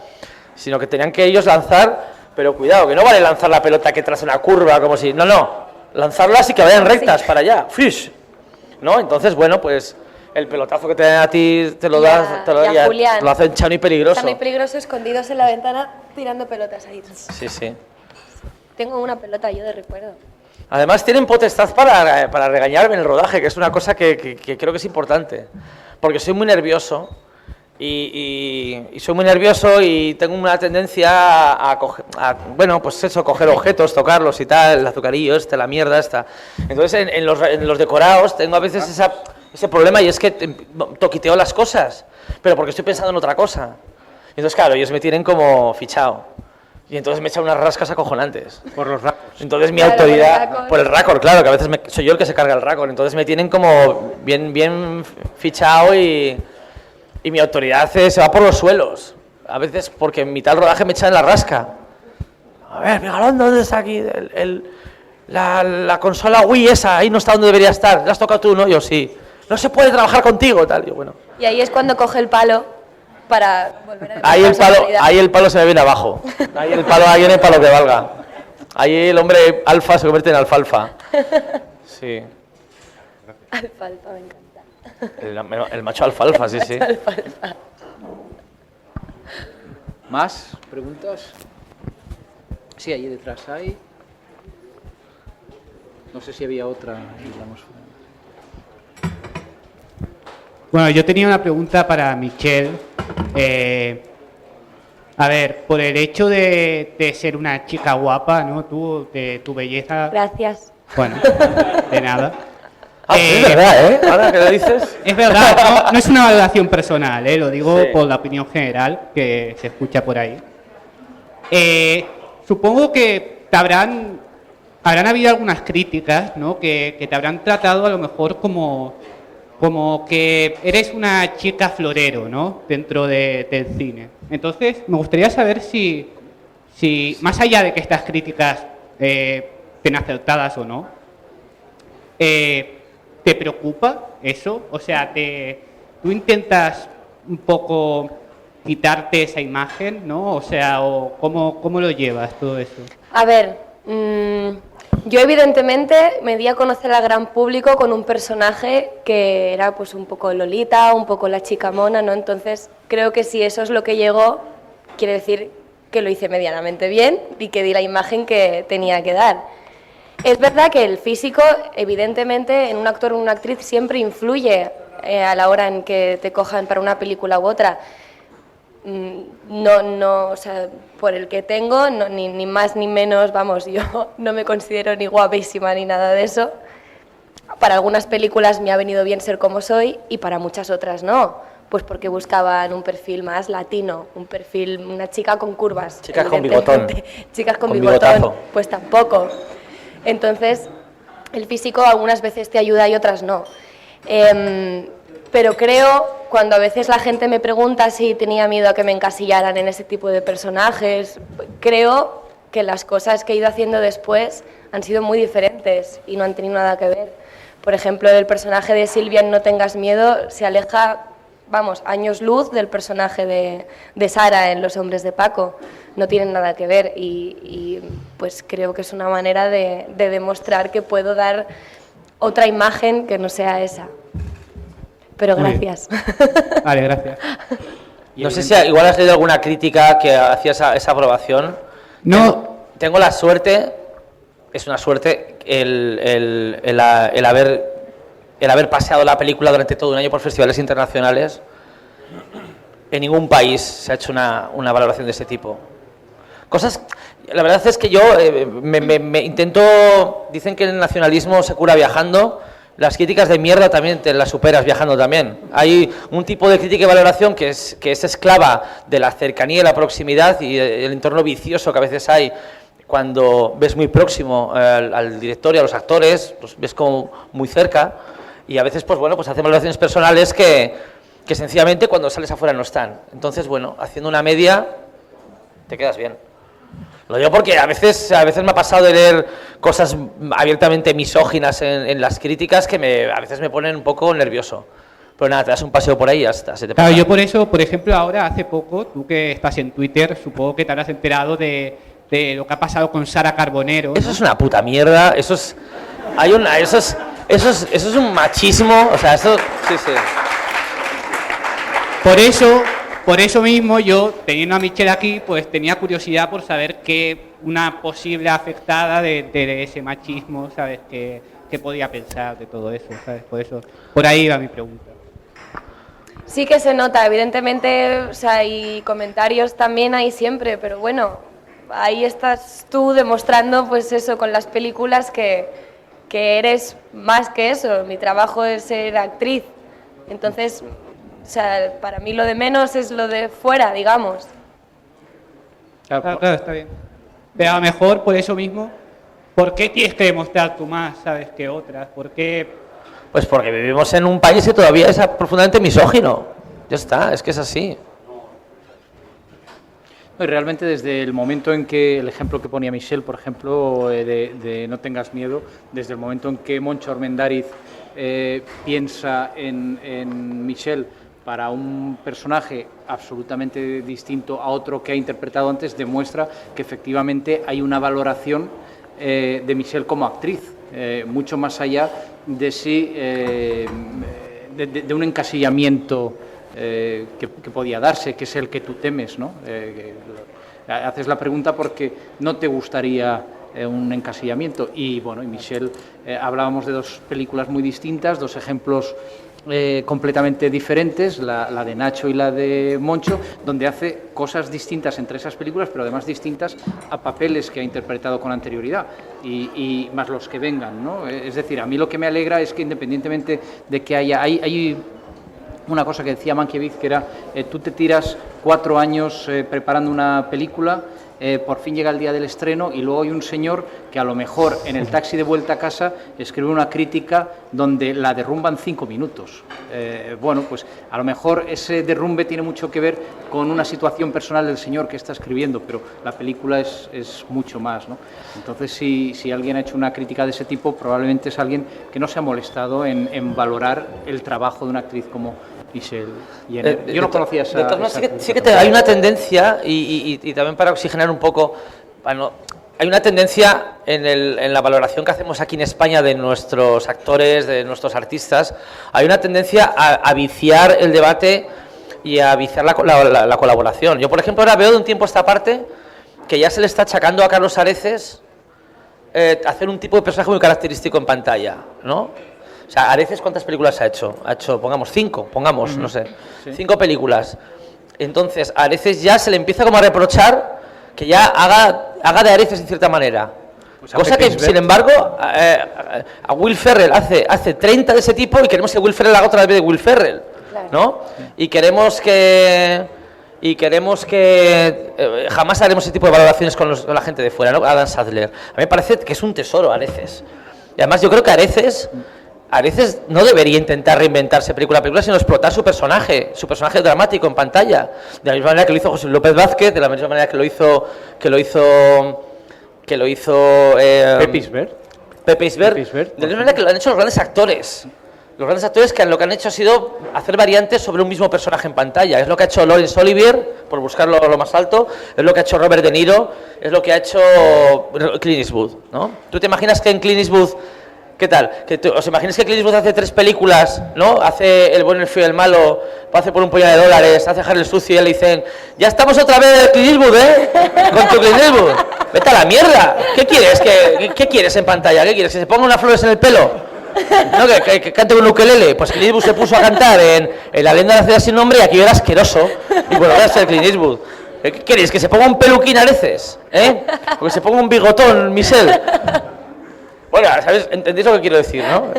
sino que tenían que ellos lanzar, pero cuidado, que no vale lanzar la pelota que traza una curva, como si, no, lanzarlas y que vayan rectas para allá, ¡fish! ¿No? Entonces, bueno, pues el pelotazo que te dan a ti te lo lo hacen Chano y Peligroso. Chano y Peligroso escondidos en la ventana tirando pelotas ahí. Sí. Tengo una pelota yo de recuerdo. Además tienen potestad para regañarme en el rodaje, que es una cosa que creo que es importante, porque soy muy nervioso y soy muy nervioso y tengo una tendencia a coger objetos, tocarlos y tal, el azucarillo la mierda esta. Entonces en los decorados tengo a veces ese problema, y es que toquiteo las cosas, pero porque estoy pensando en otra cosa. Entonces claro, ellos me tienen como fichado. Y entonces me echan unas rascas acojonantes. Por los racos. Entonces mi autoridad... Por el racor, claro, que a veces soy yo el que se carga el racor. Entonces me tienen como bien fichado y mi autoridad se va por los suelos. A veces porque en mitad del rodaje me echan la rasca. A ver, Migalón, ¿dónde está aquí? La consola Wii esa, ahí no está donde debería estar. ¿La has tocado tú? No, yo sí. No se puede trabajar contigo, tal. Yo, bueno. Y ahí es cuando coge el palo para volver a... Ahí el palo se me viene abajo. Ahí viene el palo que valga. Ahí el hombre alfa se convierte en alfalfa. Sí. Alfalfa, me encanta. El macho alfalfa, sí. Alfalfa. ¿Más preguntas? Sí, ahí detrás hay. No sé si había otra. Bueno, yo tenía una pregunta para Michelle. A ver, por el hecho de ser una chica guapa, ¿no? De tu belleza... Gracias. Bueno, de nada. Es verdad, ¿eh? Ahora que lo dices... Es verdad, no es una valoración personal, lo digo Sí. por la opinión general que se escucha por ahí. Supongo que habrán habido algunas críticas, ¿no? Que te habrán tratado a lo mejor como que eres una chica florero, ¿no? Dentro del cine. Entonces, me gustaría saber si más allá de que estas críticas estén acertadas o no, ¿te preocupa eso? O sea, tú intentas un poco quitarte esa imagen, ¿no? O sea, ¿cómo lo llevas todo eso? A ver, yo evidentemente me di a conocer al gran público con un personaje que era pues un poco Lolita, un poco la chica mona, ¿no? Entonces creo que si eso es lo que llegó, quiere decir que lo hice medianamente bien y que di la imagen que tenía que dar. Es verdad que el físico, evidentemente, en un actor o una actriz siempre influye a la hora en que te cojan para una película u otra. No, o sea, por el que tengo, no, ni más ni menos, vamos, yo no me considero ni guapísima ni nada de eso. Para algunas películas me ha venido bien ser como soy y para muchas otras no, pues porque buscaban un perfil más latino, un perfil, una chica con curvas. Chicas con bigotón. Chicas con bigotazo. bigotón, pues tampoco. Entonces, el físico algunas veces te ayuda y otras no. Pero creo, cuando a veces la gente me pregunta si tenía miedo a que me encasillaran en ese tipo de personajes, creo que las cosas que he ido haciendo después han sido muy diferentes y no han tenido nada que ver. Por ejemplo, el personaje de Silvia en No tengas miedo se aleja, vamos, años luz del personaje de Sara en Los hombres de Paco. No tienen nada que ver y pues creo que es una manera de demostrar que puedo dar otra imagen que no sea esa. Pero gracias. Vale, gracias. No sé si igual has leído alguna crítica que hacía esa aprobación. No. Tengo la suerte, es una suerte, el haber paseado la película durante todo un año por festivales internacionales. En ningún país se ha hecho una valoración de este tipo. La verdad es que yo me intento, dicen que el nacionalismo se cura viajando. Las críticas de mierda también te las superas viajando también. Hay un tipo de crítica y valoración que es esclava de la cercanía y la proximidad y el entorno vicioso que a veces hay cuando ves muy próximo al director y a los actores, los ves como muy cerca y a veces pues bueno, pues hacen valoraciones personales que sencillamente cuando sales afuera no están. Entonces bueno, haciendo una media te quedas bien. Lo digo porque a veces me ha pasado de leer cosas abiertamente misóginas en las críticas que a veces me ponen un poco nervioso. Pero nada, te das un paseo por ahí y ya está, se te pasa. Claro, yo por eso, por ejemplo, ahora hace poco, tú que estás en Twitter, supongo que te habrás enterado de lo que ha pasado con Sara Carbonero, ¿no? Eso es una puta mierda, eso es un machismo, o sea, eso sí. Por eso mismo yo, teniendo a Michelle aquí, pues tenía curiosidad por saber qué una posible afectada de ese machismo, ¿sabes? ¿Qué podía pensar de todo eso, ¿sabes? Por ahí va mi pregunta. Sí que se nota, evidentemente, o sea, y comentarios también hay siempre, pero bueno, ahí estás tú demostrando, pues eso, con las películas que eres más que eso. Mi trabajo es ser actriz, entonces, o sea, para mí lo de menos es lo de fuera, digamos. Claro, está bien. Pero a lo mejor por eso mismo, ¿por qué tienes que demostrar tú más, sabes, que otras? ¿Por qué? Pues porque vivimos en un país que todavía es profundamente misógino. Ya está, es que es así. No, y realmente desde el momento en que, el ejemplo que ponía Michelle, por ejemplo, de No tengas miedo, desde el momento en que Moncho Armendáriz piensa en Michelle para un personaje absolutamente distinto a otro que ha interpretado antes, demuestra que efectivamente hay una valoración de Michelle como actriz, mucho más allá de si de un encasillamiento que podía darse, que es el que tú temes, ¿no? Haces la pregunta porque no te gustaría un encasillamiento. Y bueno, y Michelle, hablábamos de dos películas muy distintas, dos ejemplos completamente diferentes, la de Nacho y la de Moncho, donde hace cosas distintas entre esas películas, pero además distintas a papeles que ha interpretado con anterioridad y más los que vengan, ¿no? Es decir, a mí lo que me alegra es que independientemente de que hay una cosa que decía Mankiewicz, que era tú te tiras 4 años preparando una película, por fin llega el día del estreno y luego hay un señor que a lo mejor en el taxi de vuelta a casa escribe una crítica donde la derrumban 5 minutos. Bueno, pues a lo mejor ese derrumbe tiene mucho que ver con una situación personal del señor que está escribiendo, pero la película es mucho más, ¿no? Entonces, si alguien ha hecho una crítica de ese tipo, probablemente es alguien que no se ha molestado en valorar el trabajo de una actriz como Michelle Jenner. Yo no conocía esa... Sí que hay una tendencia, y también para oxigenar un poco, hay una tendencia en la valoración que hacemos aquí en España de nuestros actores, de nuestros artistas, hay una tendencia a viciar el debate y a viciar la colaboración. Yo, por ejemplo, ahora veo de un tiempo a esta parte que ya se le está achacando a Carlos Areces hacer un tipo de personaje muy característico en pantalla, ¿no? O sea, Areces, ¿cuántas películas ha hecho? Ha hecho, pongamos, 5, no sé, sí. 5 películas. Entonces, a Areces ya se le empieza como a reprochar que ya haga de Areces en cierta manera. Pues cosa que, sin embargo, a Will Ferrell hace 30 de ese tipo y queremos que Will Ferrell haga otra vez de Will Ferrell, ¿no? Y queremos que jamás haremos ese tipo de valoraciones con la gente de fuera, ¿no? Adam Sandler. A mí me parece que es un tesoro Areces. Y además yo creo que Areces no debería intentar reinventarse película a película, sino explotar su personaje dramático en pantalla, de la misma manera que lo hizo José López Vázquez, de la misma manera que lo hizo Pepe Isbert, de la misma manera que lo han hecho los grandes actores. Los grandes actores que lo que han hecho ha sido hacer variantes sobre un mismo personaje en pantalla. Es lo que ha hecho Laurence Olivier, por buscarlo lo más alto, es lo que ha hecho Robert De Niro, es lo que ha hecho Clint Eastwood, ¿no? ¿Tú te imaginas que en Clint Eastwood, qué tal? ¿Os imagináis que Clint Eastwood hace 3 películas, ¿no? Hace El bueno, el feo y el malo, hace Por un puñado de dólares, hace Harry el sucio y ya le dicen, ya estamos otra vez Clint Eastwood, ¿eh? Con tu Clint Eastwood. Vete a la mierda. ¿Qué quieres? ¿Qué quieres en pantalla? ¿Qué quieres? ¿Que se ponga unas flores en el pelo? ¿No? Que cante un ukelele. Pues Clint Eastwood se puso a cantar en La leyenda de la ciudad sin nombre y aquí era asqueroso. Y bueno, voy a ser Clint Eastwood. ¿Qué queréis? ¿Que se ponga un peluquín a veces? ¿O que se ponga un bigotón, Michelle? Bueno, ¿sabes? ¿Entendéis lo que quiero decir, no?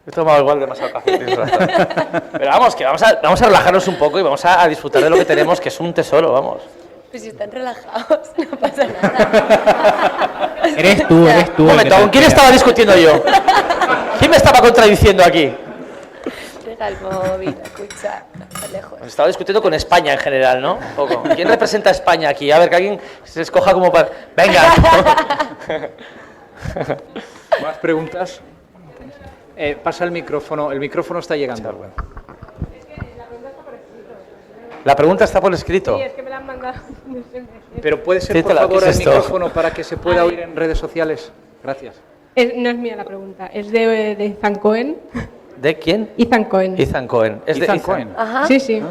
He tomado igual demasiado café. Pero vamos, que vamos a relajarnos un poco y vamos a disfrutar de lo que tenemos, que es un tesoro, vamos. Pues si están relajados, no pasa nada. Eres tú. Un momento, ¿con quién estaba discutiendo yo? ¿Quién me estaba contradiciendo aquí? Deja el móvil, escucha, está lejos. Pues estaba discutiendo con España en general, ¿no? Un poco. ¿Quién representa a España aquí? A ver, que alguien se escoja como para... Venga. ¿Más preguntas? Pasa el micrófono está llegando. La pregunta está por escrito. Sí, es que me la han mandado. Pero puede ser, por favor, el micrófono para que se pueda oír en redes sociales. Gracias. No es mía la pregunta, es de Ethan Cohen. ¿De quién? Ethan Cohen. Ethan Cohen. Es Ethan de Cohen. Ajá. Sí, sí.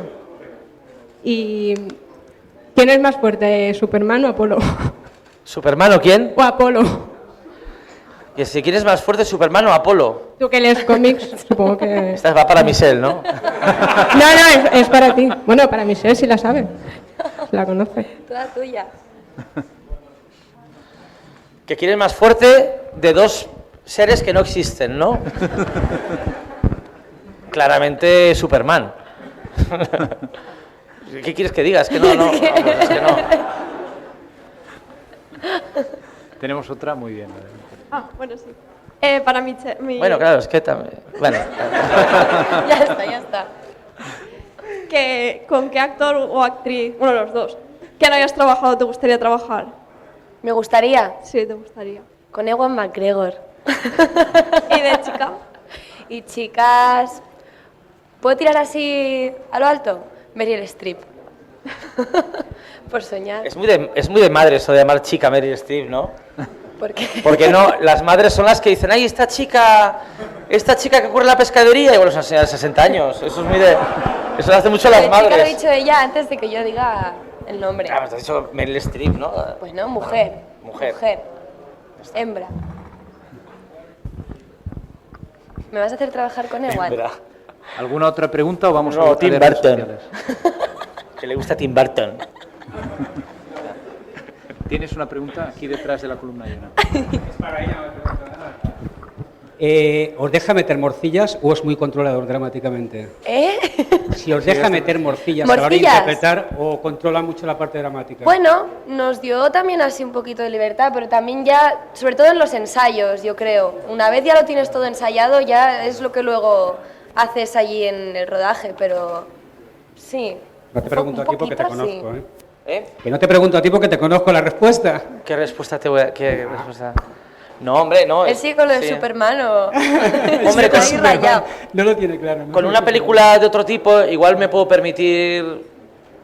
¿Y quién es más fuerte, Superman o Apolo? ¿Superman o quién? O Apolo. Y si quieres más fuerte, Superman o Apolo. Tú que lees cómics, supongo que... Esta va para Michelle, ¿no? No, es para ti. Bueno, para Michelle sí la sabe. La conoce. Toda tuya. Que quieres más fuerte de dos seres que no existen, ¿no? Claramente Superman. ¿Qué quieres que diga? Es que no. Es que no. Tenemos otra, muy bien. Bueno, sí. Para Bueno, claro, es que también... Bueno. Ya está. ¿Con qué actor o actriz, bueno, los dos, que no hayas trabajado te gustaría trabajar? ¿Me gustaría? Sí, te gustaría. Con Ewan McGregor. ¿Y de chica? Y chicas... ¿Puedo tirar así a lo alto? Meryl Streep. Por soñar. Es muy de madre eso de llamar chica a Meryl Streep, ¿no? ¿Por qué? Porque no, las madres son las que dicen, ay, esta chica que ocurre en la pescadería, y bueno, es una señora de 60 años, eso es muy de... Eso lo hace mucho las Chica madres. lo ha dicho ella antes de que yo diga el nombre. Claro, te has dicho Meryl Streep, ¿no? Pues no, mujer. Mujer. Hembra. ¿Me vas a hacer trabajar con Ewan? ¿Alguna otra pregunta o vamos a No, votar Tim de redes Burton. sociales? Que le gusta Tim Burton. Tienes una pregunta aquí detrás de la columna llena. ¿Os deja meter morcillas o es muy controlador dramáticamente? Si os deja meter morcillas a la hora de interpretar o controla mucho la parte dramática. Bueno, nos dio también así un poquito de libertad, pero también ya, sobre todo en los ensayos, yo creo. Una vez ya lo tienes todo ensayado, ya es lo que luego haces allí en el rodaje, pero sí. No te pregunto a ti porque te poquito, conozco, sí. ¿Eh? Que no te pregunto a ti porque te conozco la respuesta. ¿Qué respuesta te voy a...? ¿Qué respuesta? No, hombre, no. Él sí con lo de Superman o... Hombre, Está ahí rayado. No lo tiene claro. ¿no? Con una película de otro tipo, igual me puedo permitir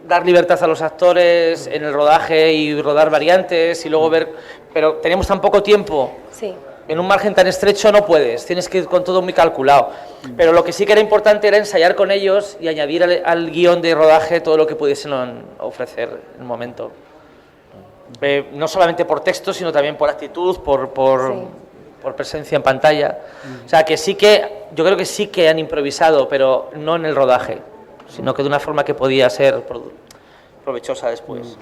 dar libertad a los actores en el rodaje y rodar variantes y luego ver... Pero tenemos tan poco tiempo. Sí. En un margen tan estrecho no puedes, tienes que ir con todo muy calculado. Pero lo que sí que era importante era ensayar con ellos y añadir al guión de rodaje todo lo que pudiesen ofrecer en el momento. No solamente por texto, sino también por actitud, por presencia en pantalla. O sea, que sí que, yo creo que sí que han improvisado, pero no en el rodaje, sino que de una forma que podía ser provechosa después.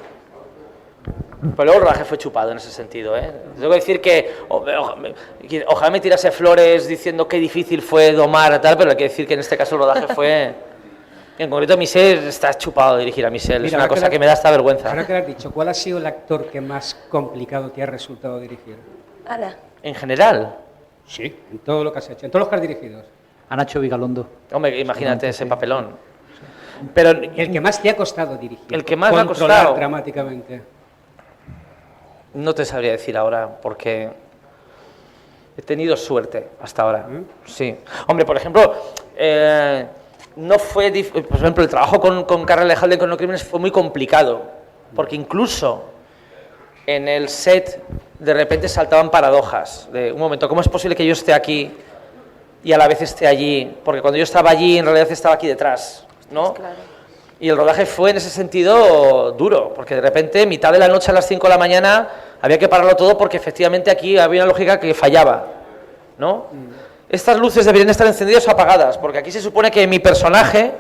Pero luego el rodaje fue chupado en ese sentido, ¿eh? Tengo que decir que ojalá me tirase flores diciendo qué difícil fue domar tal, pero hay que decir que en este caso el rodaje fue... En concreto, Michelle, está chupado dirigir a Michelle, es una cosa que me da hasta vergüenza. Ahora que lo has dicho, ¿cuál ha sido el actor que más complicado te ha resultado dirigir? Ala. ¿En general? Sí, en todo lo que has hecho, en todos los que has dirigido. A Nacho Vigalondo. Hombre, imagínate ese papelón. Pero el que más te ha costado dirigir. El que más me ha controlar costado dramáticamente. No te sabría decir ahora, porque he tenido suerte hasta ahora. Sí. Hombre, por ejemplo, no fue... Por ejemplo, el trabajo con Carla Lejalde con los crímenes fue muy complicado, porque incluso en el set de repente saltaban paradojas. De un momento, ¿cómo es posible que yo esté aquí y a la vez esté allí? Porque cuando yo estaba allí, en realidad estaba aquí detrás, ¿no? Claro. Y el rodaje fue en ese sentido duro, porque de repente, mitad de la noche a las 5 de la mañana, había que pararlo todo porque efectivamente aquí había una lógica que fallaba, ¿no? Estas luces deberían estar encendidas o apagadas, porque aquí se supone que mi personaje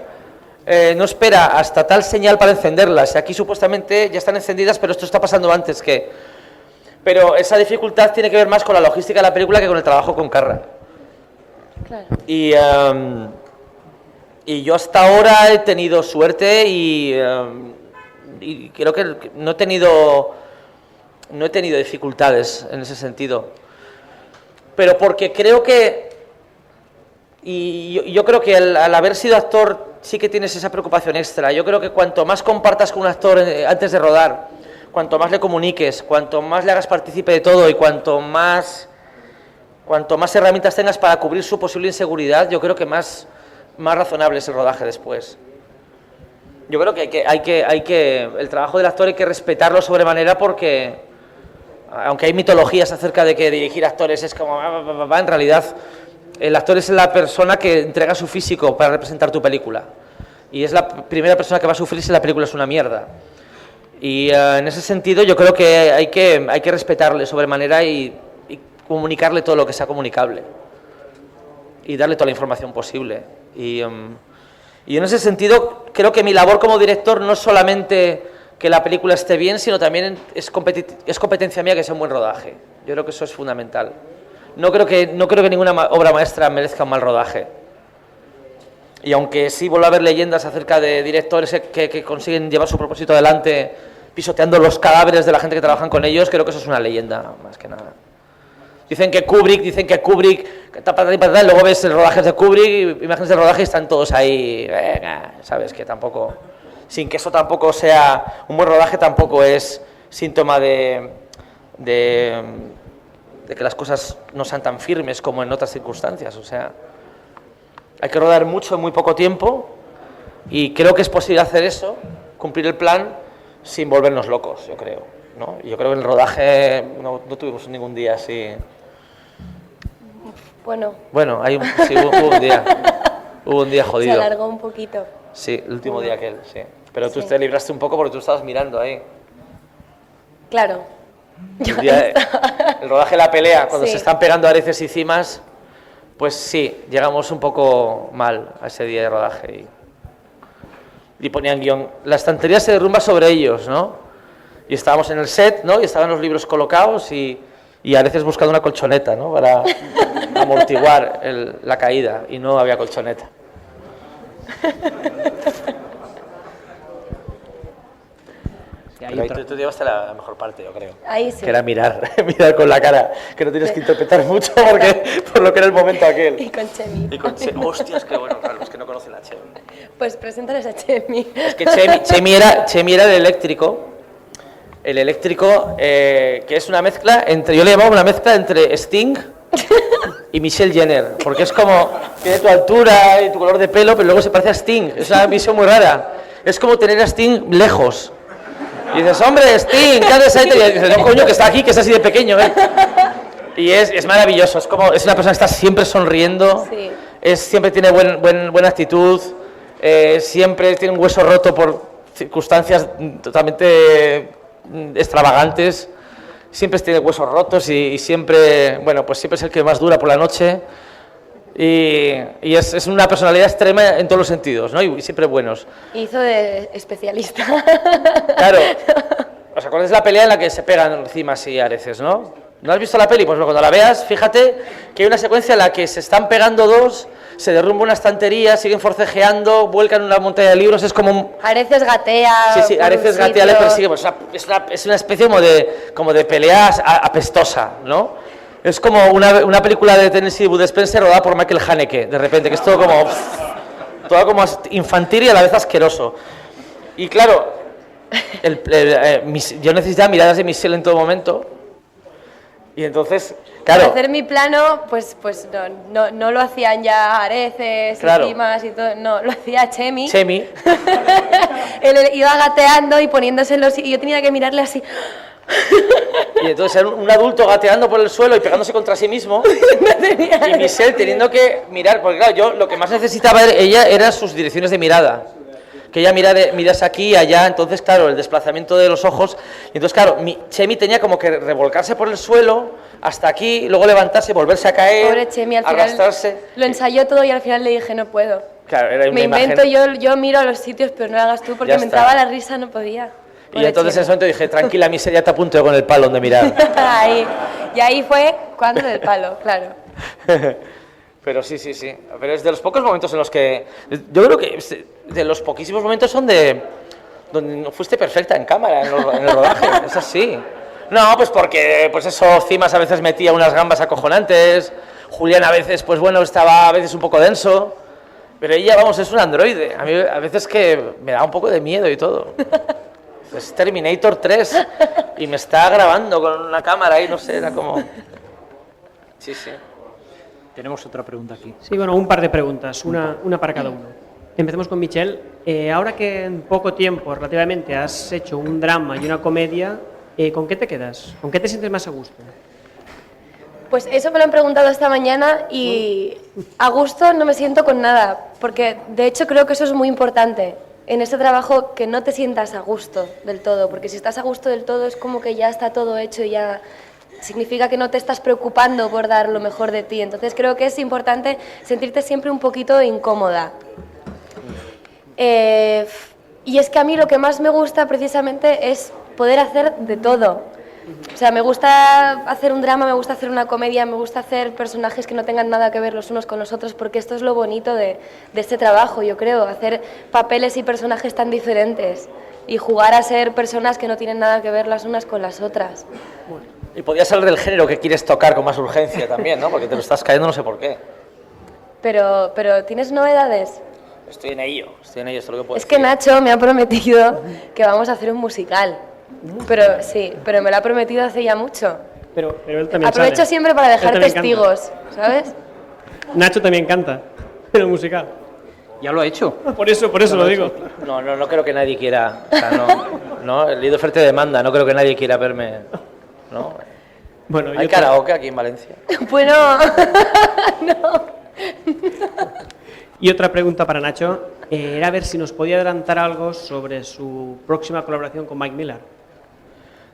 no espera hasta tal señal para encenderlas, y aquí supuestamente ya están encendidas, pero esto está pasando antes que... Pero esa dificultad tiene que ver más con la logística de la película que con el trabajo con Carra. Claro. Y yo hasta ahora he tenido suerte y creo que no he tenido dificultades en ese sentido. Pero porque creo que, y yo creo que al haber sido actor sí que tienes esa preocupación extra. Yo creo que cuanto más compartas con un actor antes de rodar, cuanto más le comuniques, cuanto más le hagas partícipe de todo y cuanto más Cuanto más herramientas tengas para cubrir su posible inseguridad, yo creo que más razonable es el rodaje después. Yo creo que hay que el trabajo del actor hay que respetarlo sobremanera porque, aunque hay mitologías acerca de que dirigir actores es como, en realidad el actor es la persona que entrega su físico para representar tu película. Y es la primera persona que va a sufrir si la película es una mierda. Y en ese sentido yo creo que hay que respetarle sobremanera y comunicarle todo lo que sea comunicable. Y darle toda la información posible. Y en ese sentido creo que mi labor como director no es solamente que la película esté bien, sino también es competencia mía que sea un buen rodaje. Yo creo que eso es fundamental. No creo que ninguna obra maestra merezca un mal rodaje. Y aunque sí vuelvo a ver leyendas acerca de directores que consiguen llevar su propósito adelante pisoteando los cadáveres de la gente que trabajan con ellos, creo que eso es una leyenda, más que nada. Dicen que Kubrick, luego ves el rodaje de Kubrick, imágenes del rodaje y están todos ahí, sabes que tampoco, sin que eso tampoco sea, un buen rodaje tampoco es síntoma de que las cosas no sean tan firmes como en otras circunstancias, o sea, hay que rodar mucho en muy poco tiempo y creo que es posible hacer eso, cumplir el plan sin volvernos locos, yo creo, ¿no? Yo creo que en el rodaje no tuvimos ningún día así. Bueno, sí, hubo un día jodido. Se alargó un poquito. Sí, el último día aquel, sí. Pero tú te libraste un poco porque tú estabas mirando ahí. Claro. El rodaje de la pelea, cuando Sí. se están pegando areces y cimas, pues sí, llegamos un poco mal a ese día de rodaje. Y ponían guión. La estantería se derrumba sobre ellos, ¿no? Y estábamos en el set, ¿no? Y estaban los libros colocados y a veces buscando una colchoneta, ¿no? Para amortiguar la caída, y no había colchoneta. Pero ahí tú llevaste la mejor parte, yo creo. Ahí sí. Que era mirar con la cara, que no tienes que interpretar mucho por lo que era el momento aquel. Y con Chemi. Hostias, qué bueno, claro, los que no conocen a Chemi. Pues preséntales a Chemi. Es que Chemi era el eléctrico. El eléctrico, que es una mezcla entre, yo le llamaba una mezcla entre Sting y Michelle Jenner, porque es como, tiene tu altura y tu color de pelo, pero luego se parece a Sting, es una visión muy rara. Es como tener a Sting lejos. Y dices, hombre, Sting, ¿qué haces ahí? Y dices, no, coño, que está aquí, que es así de pequeño, ¿eh? Y es maravilloso, es una persona que está siempre sonriendo, Sí. Siempre tiene buena actitud, siempre tiene un hueso roto por circunstancias totalmente extravagantes, siempre tiene huesos rotos y siempre, bueno, pues siempre es el que más dura por la noche y es una personalidad extrema en todos los sentidos, ¿no? Y siempre buenos. Hizo de especialista. Claro, ¿os acordáis de la pelea en la que se pegan cimas y areces, no? ¿No has visto la peli? Pues cuando la veas, fíjate que hay una secuencia en la que se están pegando dos, se derrumba una estantería, siguen forcejeando, vuelcan una montaña de libros, es como... Areces gatea. Sí, Areces gatea le persigue, pues es una especie como de pelea apestosa, ¿no? Es como una película de Tennessee Bud Spencer rodada por Michael Haneke, de repente, que es todo como infantil y a la vez asqueroso. Y claro, yo necesitaba miradas de Michelle en todo momento. Y entonces, claro... Para hacer mi plano, pues no lo hacían ya Areces, Claro. y cimas y todo, no, lo hacía Chemi. Chemi. Él iba gateando y poniéndose y yo tenía que mirarle así. Y entonces era un adulto gateando por el suelo y pegándose contra sí mismo. Y Michelle teniendo que mirar, porque claro, yo lo que más necesitaba ella eran sus direcciones de mirada. Que ella mirase aquí y allá, entonces claro, el desplazamiento de los ojos. Y entonces claro, Chemi tenía como que revolcarse por el suelo hasta aquí, luego levantarse, volverse a caer, Pobre Chemi, al final arrastrarse. lo ensayó todo y al final le dije, no puedo. Claro, era una Me invento, imagen. yo miro a los sitios, pero no lo hagas tú, porque Ya me está. entraba la risa, no podía. Y Pobre entonces en Chemi. ese momento dije, tranquila, Michelle, ya te apunto yo con el palo donde mirar. Y ahí fue cuando del palo, claro. Pero sí. Pero es de los pocos momentos en los que... Yo creo que de los poquísimos momentos donde no fuiste perfecta en cámara, en el rodaje. Es así. No, pues porque, pues eso, Cimas a veces metía unas gambas acojonantes, Julián a veces, pues bueno, estaba a veces un poco denso, pero ella, vamos, es un androide. A mí a veces que me da un poco de miedo y todo. Es Terminator 3 y me está grabando con una cámara ahí, no sé, era como... Sí. Tenemos otra pregunta aquí. Sí, bueno, un par de preguntas, una para cada uno. Empecemos con Michelle. Ahora que en poco tiempo, relativamente, has hecho un drama y una comedia, ¿con qué te quedas? ¿Con qué te sientes más a gusto? Pues eso me lo han preguntado esta mañana y a gusto no me siento con nada, porque de hecho creo que eso es muy importante en este trabajo, que no te sientas a gusto del todo, porque si estás a gusto del todo es como que ya está todo hecho y ya significa que no te estás preocupando por dar lo mejor de ti. Entonces creo que es importante sentirte siempre un poquito incómoda. Y es que a mí lo que más me gusta precisamente es poder hacer de todo. O sea, me gusta hacer un drama, me gusta hacer una comedia, me gusta hacer personajes que no tengan nada que ver los unos con los otros, porque esto es lo bonito de este trabajo, yo creo, hacer papeles y personajes tan diferentes y jugar a ser personas que no tienen nada que ver las unas con las otras. Y podías hablar del género que quieres tocar con más urgencia también, ¿no? Porque te lo estás cayendo no sé por qué. Pero ¿tienes novedades? Estoy en ello, esto es lo que puedo Es que Nacho me ha prometido que vamos a hacer un musical. Pero sí, pero me lo ha prometido hace ya mucho. Pero él también aprovecho sale. siempre para dejar Él también testigos, ¿sabes? Nacho también canta en el musical. Ya lo ha hecho. Por eso lo digo. No creo que nadie quiera, o sea, no, el líder oferta demanda, no creo que nadie quiera verme, ¿no? Bueno, ¿hay karaoke aquí en Valencia? Bueno, no. Y otra pregunta para Nacho, era ver si nos podía adelantar algo sobre su próxima colaboración con Mike Miller.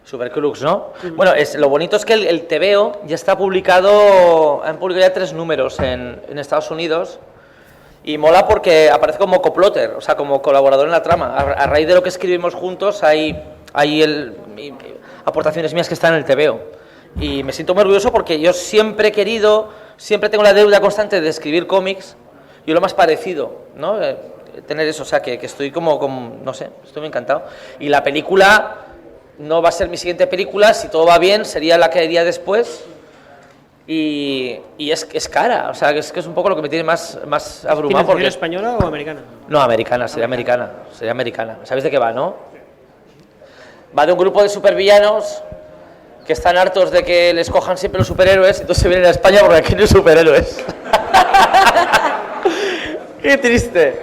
Supercrux, ¿no? Bueno, lo bonito es que el TVO ya está publicado, han publicado ya 3 números en Estados Unidos y mola porque aparece como coplotter, o sea, como colaborador en la trama. A raíz de lo que escribimos juntos hay aportaciones mías que están en el TVO. Y me siento muy orgulloso porque yo siempre he querido, siempre tengo la deuda constante de escribir cómics y lo más parecido, ¿no? Tener eso, o sea, que estoy como, no sé, estoy muy encantado. Y la película no va a ser mi siguiente película, si todo va bien, sería la que haría después. Y es cara, o sea, que es un poco lo que me tiene más abrumado. ¿Financiación española o americana? No, sería americana. ¿Sabéis de qué va, no? Va de un grupo de supervillanos que están hartos de que les cojan siempre los superhéroes, entonces vienen a España porque aquí no hay superhéroes. ¡Qué triste!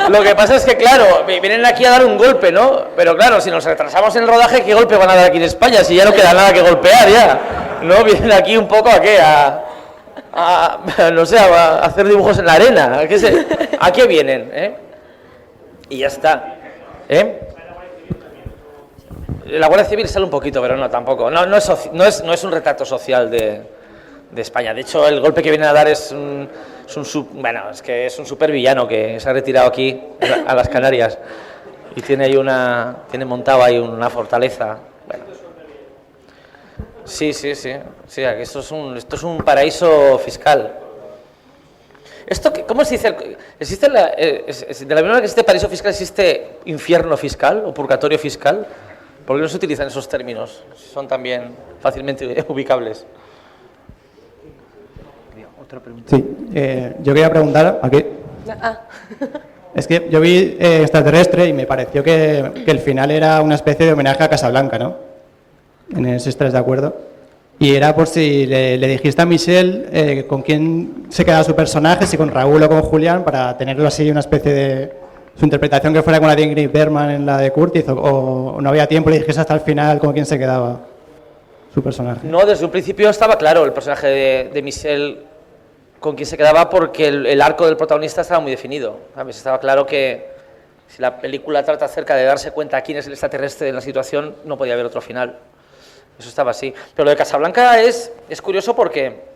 Lo que pasa es que, claro, vienen aquí a dar un golpe, ¿no? Pero claro, si nos retrasamos en el rodaje, ¿qué golpe van a dar aquí en España? Si ya no queda nada que golpear ya, ¿no? Vienen aquí un poco a qué, no sé, a hacer dibujos en la arena. ¿A qué vienen, Y ya está, La Guardia Civil sale un poquito, pero no, tampoco. No es un retrato social de España. De hecho, el golpe que vienen a dar es un supervillano que se ha retirado aquí a las Canarias y tiene montado ahí una fortaleza. Bueno. Sí, aquí esto es un paraíso fiscal. ¿Cómo se dice? ¿Existe de la misma manera que existe paraíso fiscal, existe infierno fiscal o purgatorio fiscal? ¿Por qué no se utilizan esos términos? Son también fácilmente ubicables. Sí, yo quería preguntar aquí. Es que yo vi Extraterrestre y me pareció que el final era una especie de homenaje a Casablanca, ¿no? En eso estás de acuerdo. Y era por si le dijiste a Michelle con quién se quedaba su personaje, si con Raúl o con Julián, para tenerlo así una especie de su interpretación que fuera con la de Ingrid Bergman en la de Curtis, o no había tiempo y le dijiste hasta el final con quién se quedaba su personaje. No, desde un principio estaba claro el personaje de Michelle con quién se quedaba porque el arco del protagonista estaba muy definido, ¿sabes? Estaba claro que si la película trata acerca de darse cuenta quién es el extraterrestre en la situación, no podía haber otro final. Eso estaba así. Pero lo de Casablanca es curioso porque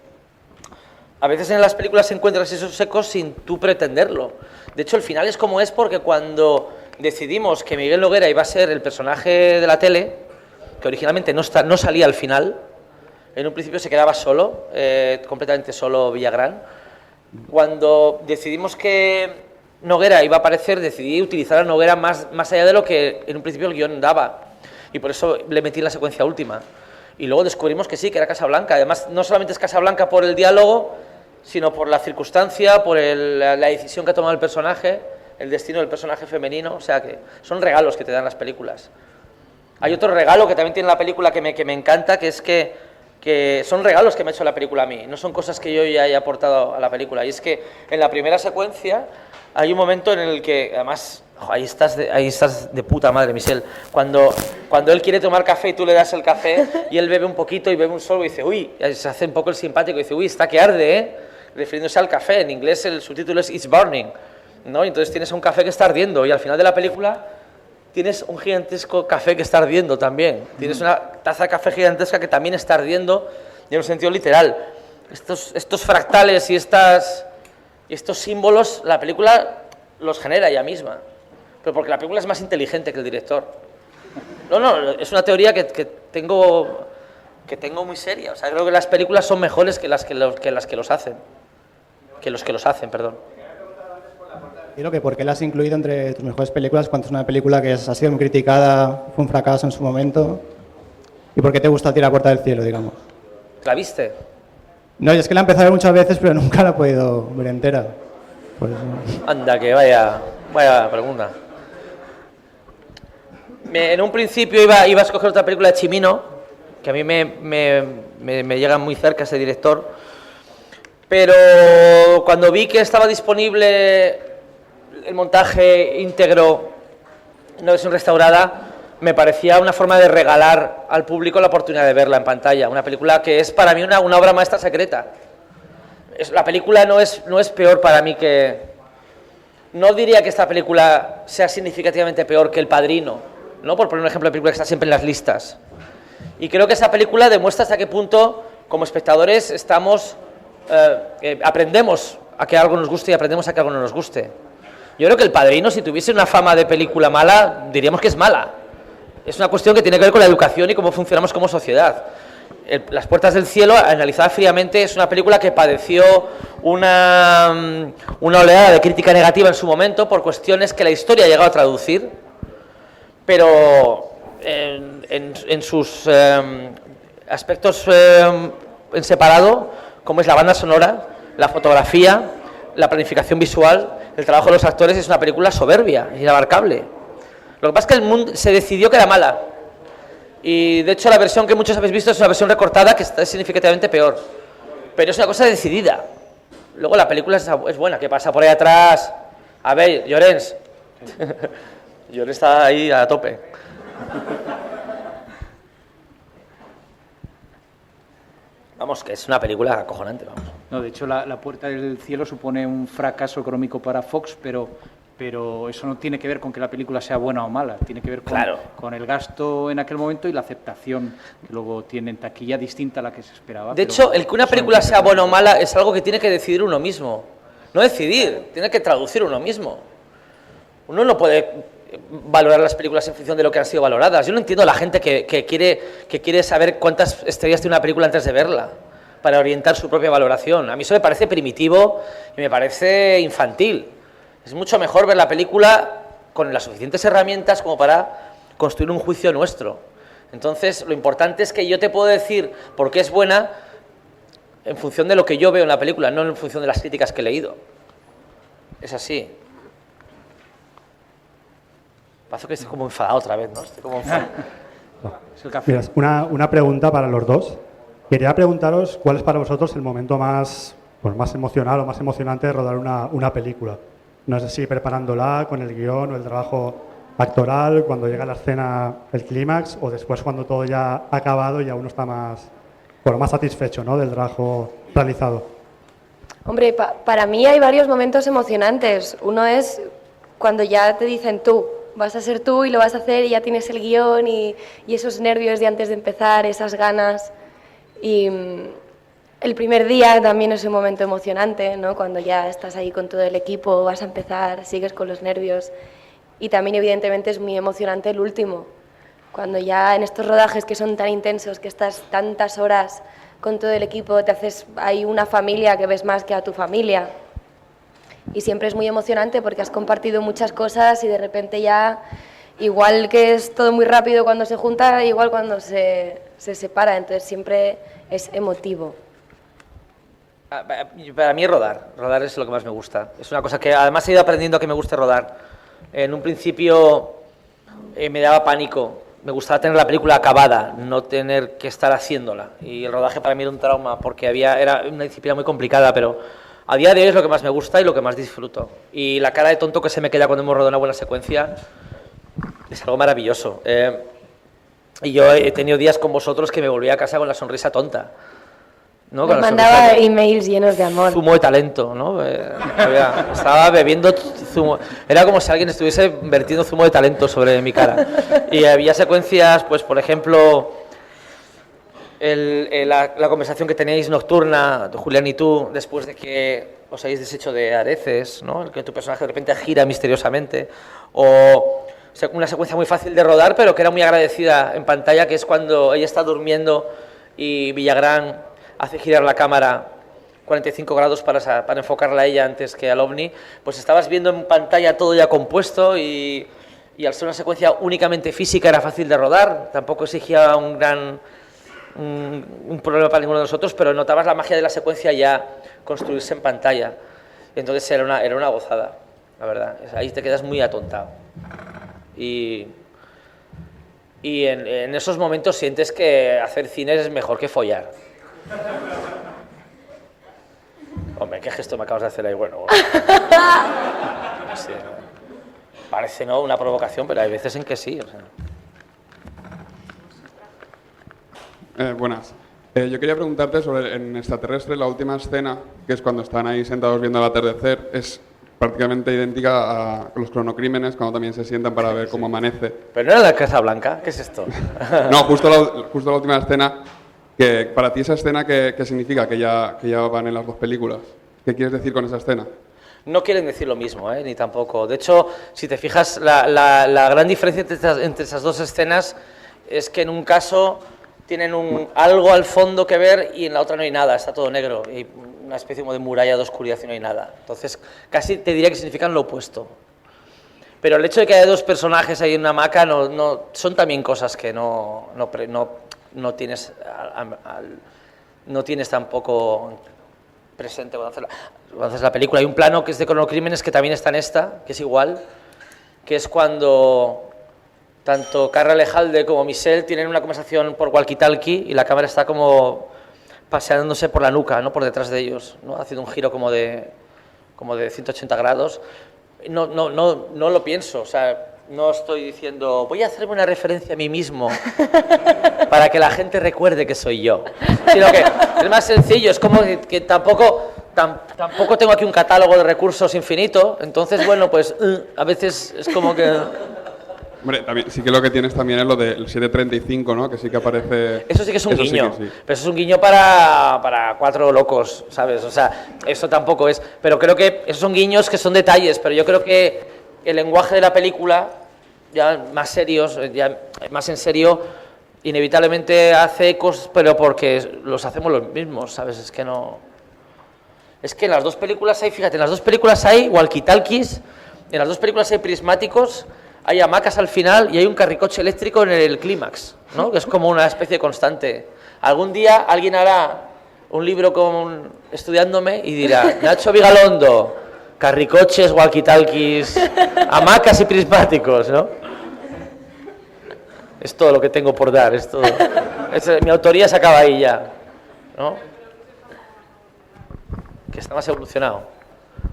a veces en las películas encuentras esos ecos sin tú pretenderlo. De hecho, el final es como es porque cuando decidimos que Miguel Noguera iba a ser el personaje de la tele, que originalmente no salía al final, en un principio se quedaba solo, completamente solo Villagrán. Cuando decidimos que Noguera iba a aparecer, decidí utilizar a Noguera más allá de lo que en un principio el guión daba. Y por eso le metí en la secuencia última. Y luego descubrimos que sí, que era Casablanca. Además, no solamente es Casablanca por el diálogo, sino por la circunstancia, por la decisión que ha tomado el personaje, el destino del personaje femenino. O sea, que son regalos que te dan las películas. Hay otro regalo que también tiene la película que me encanta, que es que que son regalos que me ha hecho la película a mí, no son cosas que yo ya haya aportado a la película. Y es que en la primera secuencia hay un momento en el que, además, ahí estás de puta madre, Michelle, cuando él quiere tomar café y tú le das el café y él bebe un poquito y bebe un sorbo y dice, uy, se hace un poco el simpático y dice, uy, está que arde, ¿eh? Refiriéndose al café. En inglés el subtítulo es It's Burning, ¿no? Y entonces tienes un café que está ardiendo y al final de la película tienes un gigantesco café que está ardiendo también. Tienes una taza de café gigantesca que también está ardiendo y en un sentido literal. Estos fractales y estos símbolos, la película los genera ella misma. Pero porque la película es más inteligente que el director. No, es una teoría que tengo muy seria. O sea, creo que las películas son mejores que los hacen. Y lo que, ¿por qué la has incluido entre tus mejores películas cuando es una película que ha sido muy criticada, fue un fracaso en su momento? ¿Y por qué te gusta Tira a Puerta del Cielo, digamos? ¿La viste? No, es que la he empezado a ver muchas veces, pero nunca la he podido ver entera. Por eso. Anda, que vaya pregunta. En un principio iba a escoger otra película de Cimino, que a mí me llega muy cerca ese director, pero cuando vi que estaba disponible el montaje íntegro, una versión restaurada, me parecía una forma de regalar al público la oportunidad de verla en pantalla. Una película que es para mí una obra maestra secreta. La película no es peor para mí que... No diría que esta película sea significativamente peor que El Padrino, ¿no? Por poner un ejemplo de película que está siempre en las listas. Y creo que esa película demuestra hasta qué punto, como espectadores, aprendemos a que algo nos guste y aprendemos a que algo no nos guste. Yo creo que El Padrino, si tuviese una fama de película mala, diríamos que es mala. Es una cuestión que tiene que ver con la educación y cómo funcionamos como sociedad. Las Puertas del Cielo, analizada fríamente, es una película que padeció una oleada de crítica negativa en su momento por cuestiones que la historia ha llegado a traducir, pero en sus aspectos en separado, como es la banda sonora, la fotografía, la planificación visual, el trabajo de los actores, es una película soberbia, inabarcable. Lo que pasa es que el mundo se decidió que era mala. Y de hecho la versión que muchos habéis visto es una versión recortada que es significativamente peor. Pero es una cosa decidida. Luego la película es buena. ¿Qué pasa por ahí atrás? A ver, Llorens. Llorens está ahí a tope. Vamos, que es una película acojonante, vamos. No, de hecho, La Puerta del Cielo supone un fracaso económico para Fox, pero eso no tiene que ver con que la película sea buena o mala, tiene que ver con el gasto en aquel momento y la aceptación que luego tiene en taquilla distinta a la que se esperaba. De hecho, el que una película sea buena o mala es algo que tiene que decidir uno mismo. No decidir, tiene que traducir uno mismo. Uno no puede valorar las películas en función de lo que han sido valoradas. Yo no entiendo a la gente que quiere saber cuántas estrellas tiene una película antes de verla, para orientar su propia valoración. A mí eso me parece primitivo y me parece infantil. Es mucho mejor ver la película con las suficientes herramientas como para construir un juicio nuestro. Entonces, lo importante es que yo te puedo decir por qué es buena en función de lo que yo veo en la película, no en función de las críticas que he leído. Es así. Paso que estoy como enfadado otra vez, ¿no? Estoy como enfadado. Mira, una pregunta para los dos. Quería preguntaros cuál es para vosotros el momento más emocional o más emocionante de rodar una película. No sé si preparándola con el guión o el trabajo actoral, cuando llega la escena, el clímax, o después cuando todo ya ha acabado y ya uno está más satisfecho, ¿no?, del trabajo realizado. Hombre, para mí hay varios momentos emocionantes. Uno es cuando ya te dicen tú, vas a ser tú y lo vas a hacer y ya tienes el guión y esos nervios de antes de empezar, esas ganas. Y el primer día también es un momento emocionante, ¿no? Cuando ya estás ahí con todo el equipo, vas a empezar, sigues con los nervios. Y también evidentemente es muy emocionante el último, cuando ya en estos rodajes que son tan intensos, que estás tantas horas con todo el equipo, te haces ahí una familia que ves más que a tu familia. Y siempre es muy emocionante porque has compartido muchas cosas y de repente ya, igual que es todo muy rápido cuando se junta, igual cuando se separa, entonces siempre es emotivo. Para mí rodar es lo que más me gusta. Es una cosa que además he ido aprendiendo a que me guste rodar. En un principio me daba pánico me gustaba tener la película acabada, no tener que estar haciéndola. Y el rodaje para mí era un trauma porque era una disciplina muy complicada, pero a día de hoy es lo que más me gusta y lo que más disfruto. Y la cara de tonto que se me queda cuando hemos rodado una buena secuencia es algo maravilloso. Y yo he tenido días con vosotros que me volvía a casa con la sonrisa tonta, ¿no? Me mandaba emails llenos de amor. Zumo de talento, ¿no? Estaba bebiendo zumo. Era como si alguien estuviese vertiendo zumo de talento sobre mi cara. Y había secuencias, pues por ejemplo, la conversación que tenéis nocturna, Julián y tú, después de que os habéis deshecho de Areces, ¿no? El que tu personaje de repente gira misteriosamente. O una secuencia muy fácil de rodar, pero que era muy agradecida en pantalla, que es cuando ella está durmiendo y Villagrán hace girar la cámara 45 grados para enfocarla a ella antes que al ovni. Pues estabas viendo en pantalla todo ya compuesto y al ser una secuencia únicamente física era fácil de rodar, tampoco exigía un problema para ninguno de nosotros, pero notabas la magia de la secuencia ya construirse en pantalla. Y entonces era una gozada, la verdad. Ahí te quedas muy atontado. Y en esos momentos sientes que hacer cine es mejor que follar. Hombre, qué gesto me acabas de hacer ahí, bueno. Sí, parece no una provocación, pero hay veces en que sí. O sea. Buenas. Yo quería preguntarte sobre en Extraterrestre, la última escena, que es cuando están ahí sentados viendo el atardecer, es prácticamente idéntica a los cronocrímenes, cuando también se sientan para ver cómo amanece. ¿Pero no era la Casa Blanca? ¿Qué es esto? No, justo la última escena, que para ti esa escena, ¿qué significa? Que ya van en las dos películas. ¿Qué quieres decir con esa escena? No quieren decir lo mismo, ni tampoco. De hecho, si te fijas, la gran diferencia entre esas dos escenas es que en un caso tienen algo al fondo que ver y en la otra no hay nada, está todo negro. Y una especie como de muralla de oscuridad y no hay nada. Entonces, casi te diría que significan lo opuesto. Pero el hecho de que haya dos personajes ahí en una hamaca son también cosas que no tienes tampoco presente cuando haces la película. Hay un plano que es de cronocrímenes que también está en esta, que es igual, que es cuando tanto Carra Lejalde como Michelle tienen una conversación por walkie-talkie y la cámara está como paseándose por la nuca, ¿no? Por detrás de ellos, ¿no? Haciendo un giro como de 180 grados. No lo pienso, o sea, no estoy diciendo voy a hacerme una referencia a mí mismo para que la gente recuerde que soy yo, sino que es más sencillo, es como que tampoco tengo aquí un catálogo de recursos infinito, entonces bueno, pues a veces es como que... Hombre, también, sí que lo que tienes también es lo del 735, ¿no? Que sí que aparece... Eso sí que es un guiño, sí. Pero eso es un guiño para cuatro locos, ¿sabes? O sea, eso tampoco es... Pero creo que esos son guiños que son detalles, pero yo creo que el lenguaje de la película, ya más serios, ya más en serio, inevitablemente hace ecos, pero porque los hacemos los mismos, ¿sabes? Es que no... Es que en las dos películas hay, fíjate, en las dos películas hay walkie-talkies, en las dos películas hay prismáticos, hay hamacas al final y hay un carricoche eléctrico en el clímax, ¿no? Que es como una especie constante. Algún día alguien hará un libro estudiándome y dirá, Nacho Vigalondo, carricoches, walkie-talkies, hamacas y prismáticos, ¿no? Es todo lo que tengo por dar, es todo. Mi autoría se acaba ahí ya, ¿no? Que está más evolucionado.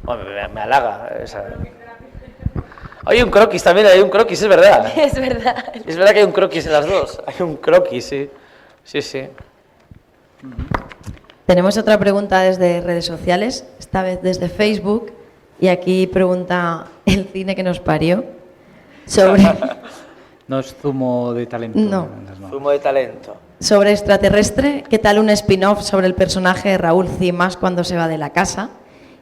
Bueno, me halaga esa... Hay un croquis también, es verdad. Es verdad. Es verdad que hay un croquis en las dos. Hay un croquis, sí. Sí. Tenemos otra pregunta desde redes sociales, esta vez desde Facebook, y aquí pregunta el cine que nos parió sobre... No es zumo de talento. No. Zumo de talento. Sobre Extraterrestre, ¿qué tal un spin-off sobre el personaje de Raúl Cimas cuando se va de la casa?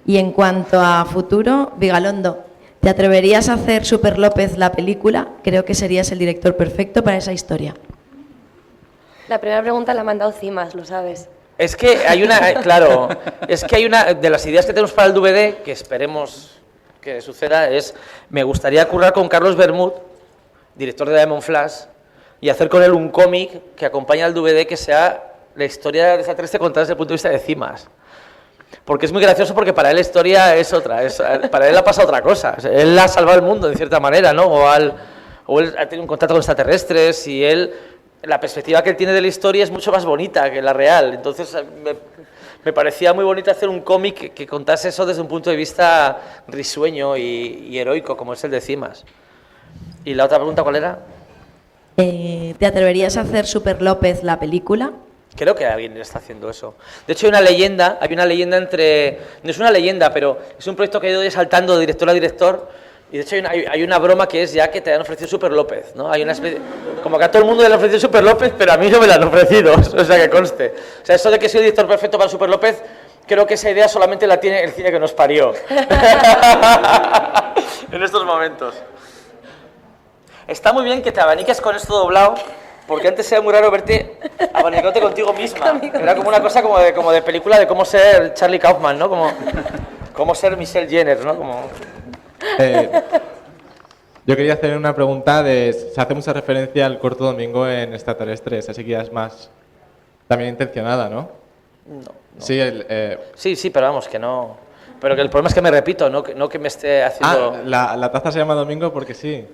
Y en cuanto a futuro, Vigalondo, ¿te atreverías a hacer Super López la película? Creo que serías el director perfecto para esa historia. La primera pregunta la ha mandado Cimas, lo sabes. Es que hay una, claro, es que hay una de las ideas que tenemos para el DVD, que esperemos que suceda, es, me gustaría currar con Carlos Bermud, director de Diamond Flash, y hacer con él un cómic que acompañe al DVD que sea la historia de Extraterrestre contada desde el punto de vista de Cimas. Porque es muy gracioso porque para él la historia es otra, para él ha pasado otra cosa. Él ha salvado el mundo de cierta manera, ¿no? O o él ha tenido un contacto con extraterrestres y él, la perspectiva que él tiene de la historia es mucho más bonita que la real. Entonces me parecía muy bonito hacer un cómic que contase eso desde un punto de vista risueño y heroico, como es el de Cimas. ¿Y la otra pregunta cuál era? ¿Te atreverías a hacer Super López la película? Creo que alguien está haciendo eso. De hecho, hay una leyenda entre... No es una leyenda, pero es un proyecto que ha ido saltando de director a director. Y de hecho hay una broma que es ya que te han ofrecido Super López, ¿no? Hay una especie... Como que a todo el mundo le han ofrecido Super López, pero a mí no me la han ofrecido, o sea, que conste. O sea, eso de que soy el director perfecto para Super López, creo que esa idea solamente la tiene el cine que nos parió. En estos momentos. Está muy bien que te abaniques con esto doblado, porque antes era muy raro verte abanicándote contigo misma. Era como una cosa como de película de cómo ser Charlie Kaufman, ¿no? Como ser Michelle Jenner, ¿no? Yo quería hacer una pregunta se hace mucha referencia al corto Domingo en Extraterrestres, así que ya es más también intencionada, ¿no? No. Sí, sí, pero vamos, que no... Pero que el problema es que me repito, no que me esté haciendo... la taza se llama Domingo porque sí.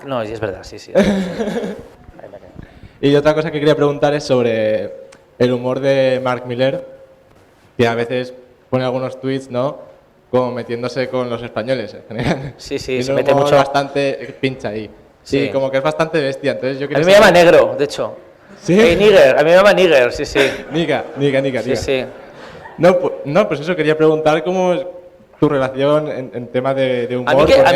No, es verdad, sí. Y otra cosa que quería preguntar es sobre el humor de Mark Miller, que a veces pone algunos tweets, ¿no? Como metiéndose con los españoles en general. Sí, y se mete mucho. Bastante pincha ahí. Sí, como que es bastante bestia. Entonces yo a mí me llama negro, de hecho. ¿Sí? Nigger, a mí me llama Nigger, sí. Niga. Sí. No, pues eso, quería preguntar cómo es tu relación en tema de humor. A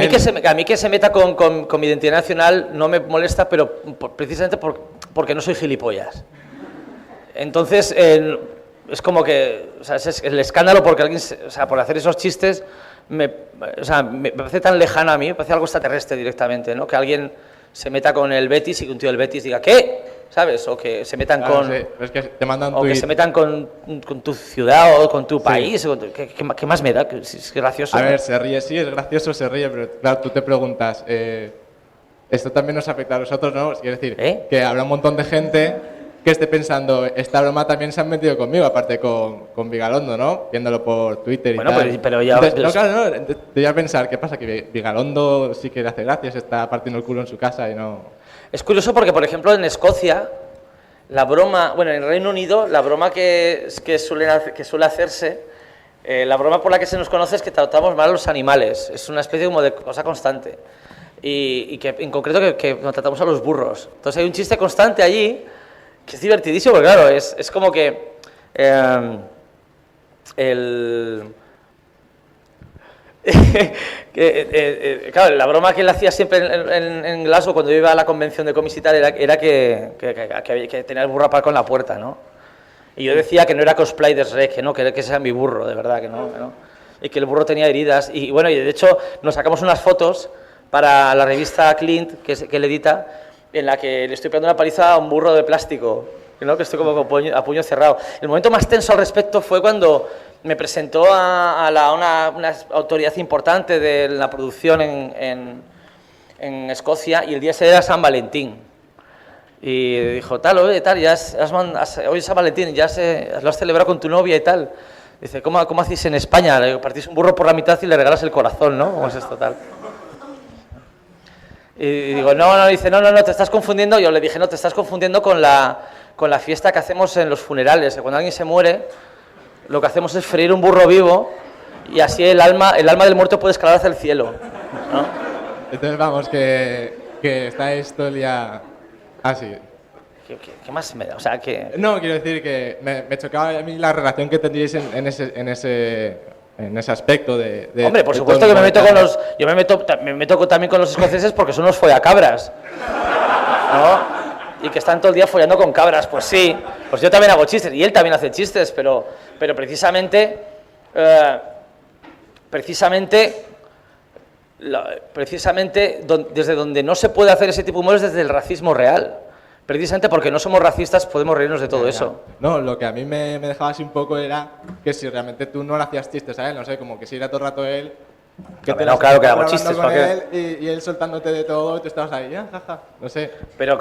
mí que se meta con mi identidad nacional no me molesta, pero precisamente porque no soy gilipollas. Entonces, es como que, o sea, es el escándalo porque alguien, o sea, por hacer esos chistes, me parece tan lejano a mí, me parece algo extraterrestre directamente, ¿no? Que alguien se meta con el Betis y que un tío del Betis diga, ¿qué? ¿Sabes? O que se metan con... Sí, es que te mandan o que se metan con tu ciudad o con tu país. ¿Qué más me da? Es gracioso. A ver, se ríe, sí, es gracioso, se ríe, pero claro, tú te preguntas, esto también nos afecta a nosotros, ¿no? Quiero decir, que habrá un montón de gente que esté pensando, esta broma también se han metido conmigo, aparte con Vigalondo, ¿no? Viéndolo por Twitter y tal. Bueno, pero ya... Entonces, no, claro, no, te voy a pensar, ¿qué pasa? Que Vigalondo sí que le hace gracia, se está partiendo el culo en su casa y no... Es curioso porque, por ejemplo, en Escocia, la broma, bueno, en el Reino Unido, la broma que suele hacerse, la broma por la que se nos conoce es que tratamos mal a los animales, es una especie como de cosa constante, y que en concreto que nos tratamos a los burros. Entonces hay un chiste constante allí, que es divertidísimo, porque claro, es como que claro, la broma que él hacía siempre en Glasgow cuando iba a la convención de cómics y tal era que tenía el burro aparcado en la puerta, ¿no? Y yo decía que no era cosplay de Shrek, que ese era mi burro, de verdad, que no. Y que el burro tenía heridas. Y bueno, y de hecho nos sacamos unas fotos para la revista Clint, que él edita, en la que le estoy pegando una paliza a un burro de plástico, ¿no? Que estoy como a puño cerrado. El momento más tenso al respecto fue cuando me presentó a una autoridad importante de la producción en Escocia, y el día ese era San Valentín. Y dijo, oye, hoy es San Valentín, lo has celebrado con tu novia y tal. Dice, ¿cómo hacéis en España? Le partís un burro por la mitad y le regalas el corazón, ¿no? ¿Cómo es esto tal? Y digo, no, dice, no, te estás confundiendo. Yo le dije, no, te estás confundiendo con la fiesta que hacemos en los funerales. Cuando alguien se muere, lo que hacemos es freír un burro vivo y así el alma del muerto puede escalar hacia el cielo, ¿no? Entonces vamos, que está esto el día... sí. ¿Qué más me da? O sea, que... No, quiero decir que me chocaba a mí la relación que tendríais en ese aspecto de Hombre, por supuesto que me meto con los... Yo me meto también con los escoceses porque son unos follacabras, ¿no? Y que están todo el día follando con cabras, pues sí. Pues yo también hago chistes, y él también hace chistes, pero precisamente desde donde no se puede hacer ese tipo de humor es desde el racismo real. Precisamente porque no somos racistas podemos reírnos de todo eso. No, lo que a mí me dejaba así un poco era que si realmente tú no le hacías chistes a él, no sé, como que si era todo el rato él... Claro que hago chistes. Él, y él soltándote de todo, y tú estabas ahí, jaja, no sé. Pero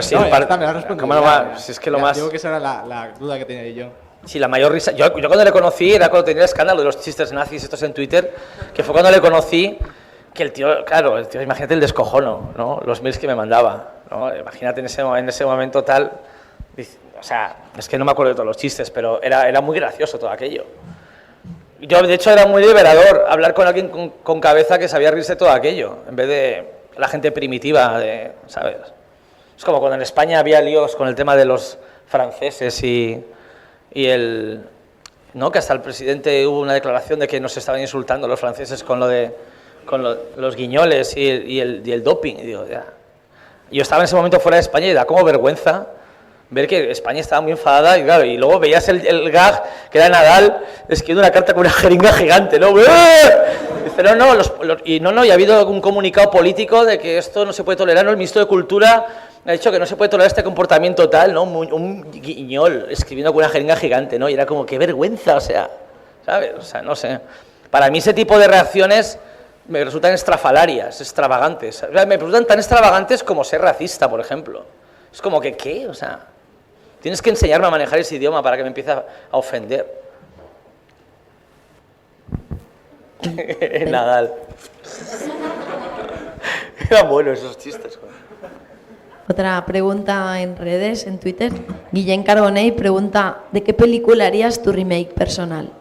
sí, no, me lo has respondido. Si es que lo más... Digo que esa era la duda que tenía yo. Sí, la mayor risa... Yo cuando le conocí era cuando tenía el escándalo de los chistes nazis estos en Twitter, que fue cuando le conocí que el tío, claro, imagínate el descojono, ¿no? Los mails que me mandaba, ¿no? Imagínate en ese momento tal, o sea, es que no me acuerdo de todos los chistes, pero era muy gracioso todo aquello. Yo, de hecho, era muy liberador hablar con alguien con cabeza que sabía reírse de todo aquello, en vez de la gente primitiva, ¿sabes? Es como cuando en España había líos con el tema de los franceses y el... ¿no? Que hasta el presidente hubo una declaración de que nos estaban insultando los franceses con los guiñoles y el doping. Y digo, ya. Yo estaba en ese momento fuera de España y da como vergüenza ver que España estaba muy enfadada y claro, y luego veías el gag que era Nadal escribiendo una carta con una jeringa gigante, ¿no? Dice, y ha habido un comunicado político de que esto no se puede tolerar, ¿no? El ministro de Cultura ha dicho que no se puede tolerar este comportamiento tal, ¿no? Un guiñol escribiendo con una jeringa gigante, ¿no? Y era como, qué vergüenza, o sea, ¿sabes? O sea, no sé. Para mí ese tipo de reacciones me resultan estrafalarias, extravagantes. O sea, me resultan tan extravagantes como ser racista, por ejemplo. Es como que, ¿qué? O sea, tienes que enseñarme a manejar ese idioma para que me empiece a ofender. Nadal. Eran buenos esos chistes. Otra pregunta en redes, en Twitter. Guillén Carbonell pregunta, ¿de qué película harías tu remake personal?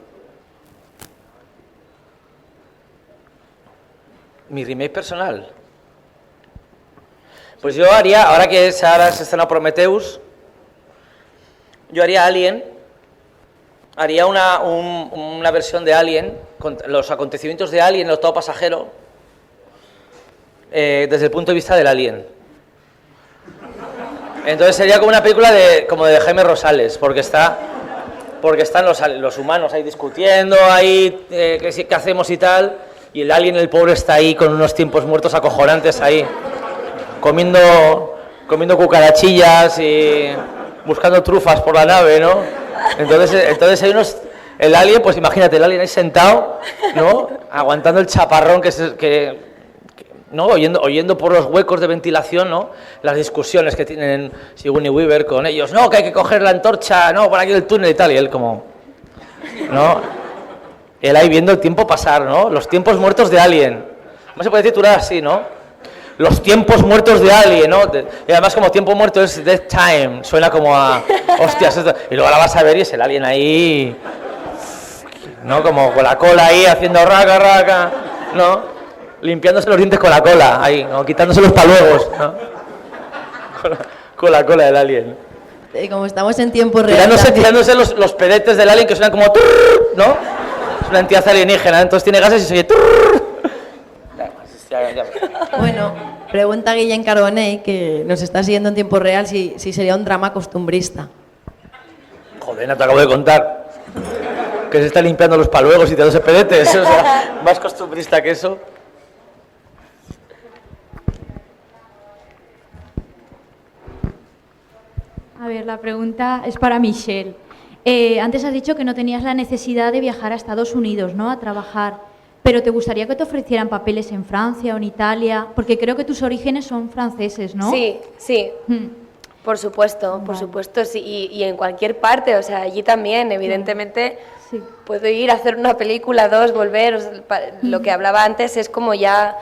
¿Mi remake personal? Pues yo haría, ahora se estrena Prometheus, yo haría Alien, haría una versión de Alien, con los acontecimientos de Alien, el octavo pasajero, desde el punto de vista del alien. Entonces sería como una película como de Jaime Rosales, porque están los humanos ahí discutiendo, ahí qué hacemos y tal, y el alien, el pobre, está ahí con unos tiempos muertos acojonantes ahí, comiendo cucarachillas y buscando trufas por la nave, ¿no? Entonces hay el alien, pues imagínate, el alien ahí sentado, ¿no? Aguantando el chaparrón ¿no? Oyendo por los huecos de ventilación, ¿no? Las discusiones que tienen Sigourney Weaver con ellos, no, que hay que coger la antorcha, no, por aquí el túnel y tal, y él como, ¿no? Él ahí viendo el tiempo pasar, ¿no? Los tiempos muertos de Alien. ¿Cómo se puede titular así, no? Los tiempos muertos de Alien, ¿no? Y además como tiempo muerto es Death Time, suena como a, hostias, esto. Y luego la vas a ver y es el Alien ahí, ¿no? Como con la cola ahí haciendo raca, raca, ¿no? Limpiándose los dientes con la cola, ahí, ¿no? Quitándose los paluegos, ¿no? Con la cola del alien. Como estamos en tiempo real... Tirándose los pedetes del alien que suenan como... ¿no? Es una entidad alienígena, entonces tiene gases y se oye... Bueno, pregunta Guillén Carbonell, que nos está siguiendo en tiempo real, si sería un drama costumbrista. Joder, no te acabo de contar. Que se está limpiando los paluegos y tirándose pedetes. O sea, más costumbrista que eso... A ver, la pregunta es para Michelle. Antes has dicho que no tenías la necesidad de viajar a Estados Unidos, ¿no? A trabajar. Pero ¿te gustaría que te ofrecieran papeles en Francia o en Italia? Porque creo que tus orígenes son franceses, ¿no? Sí, sí. Por supuesto, sí. Y en cualquier parte, o sea, allí también, evidentemente, puedo ir a hacer una película, dos, volver. O sea, lo que hablaba antes es como ya...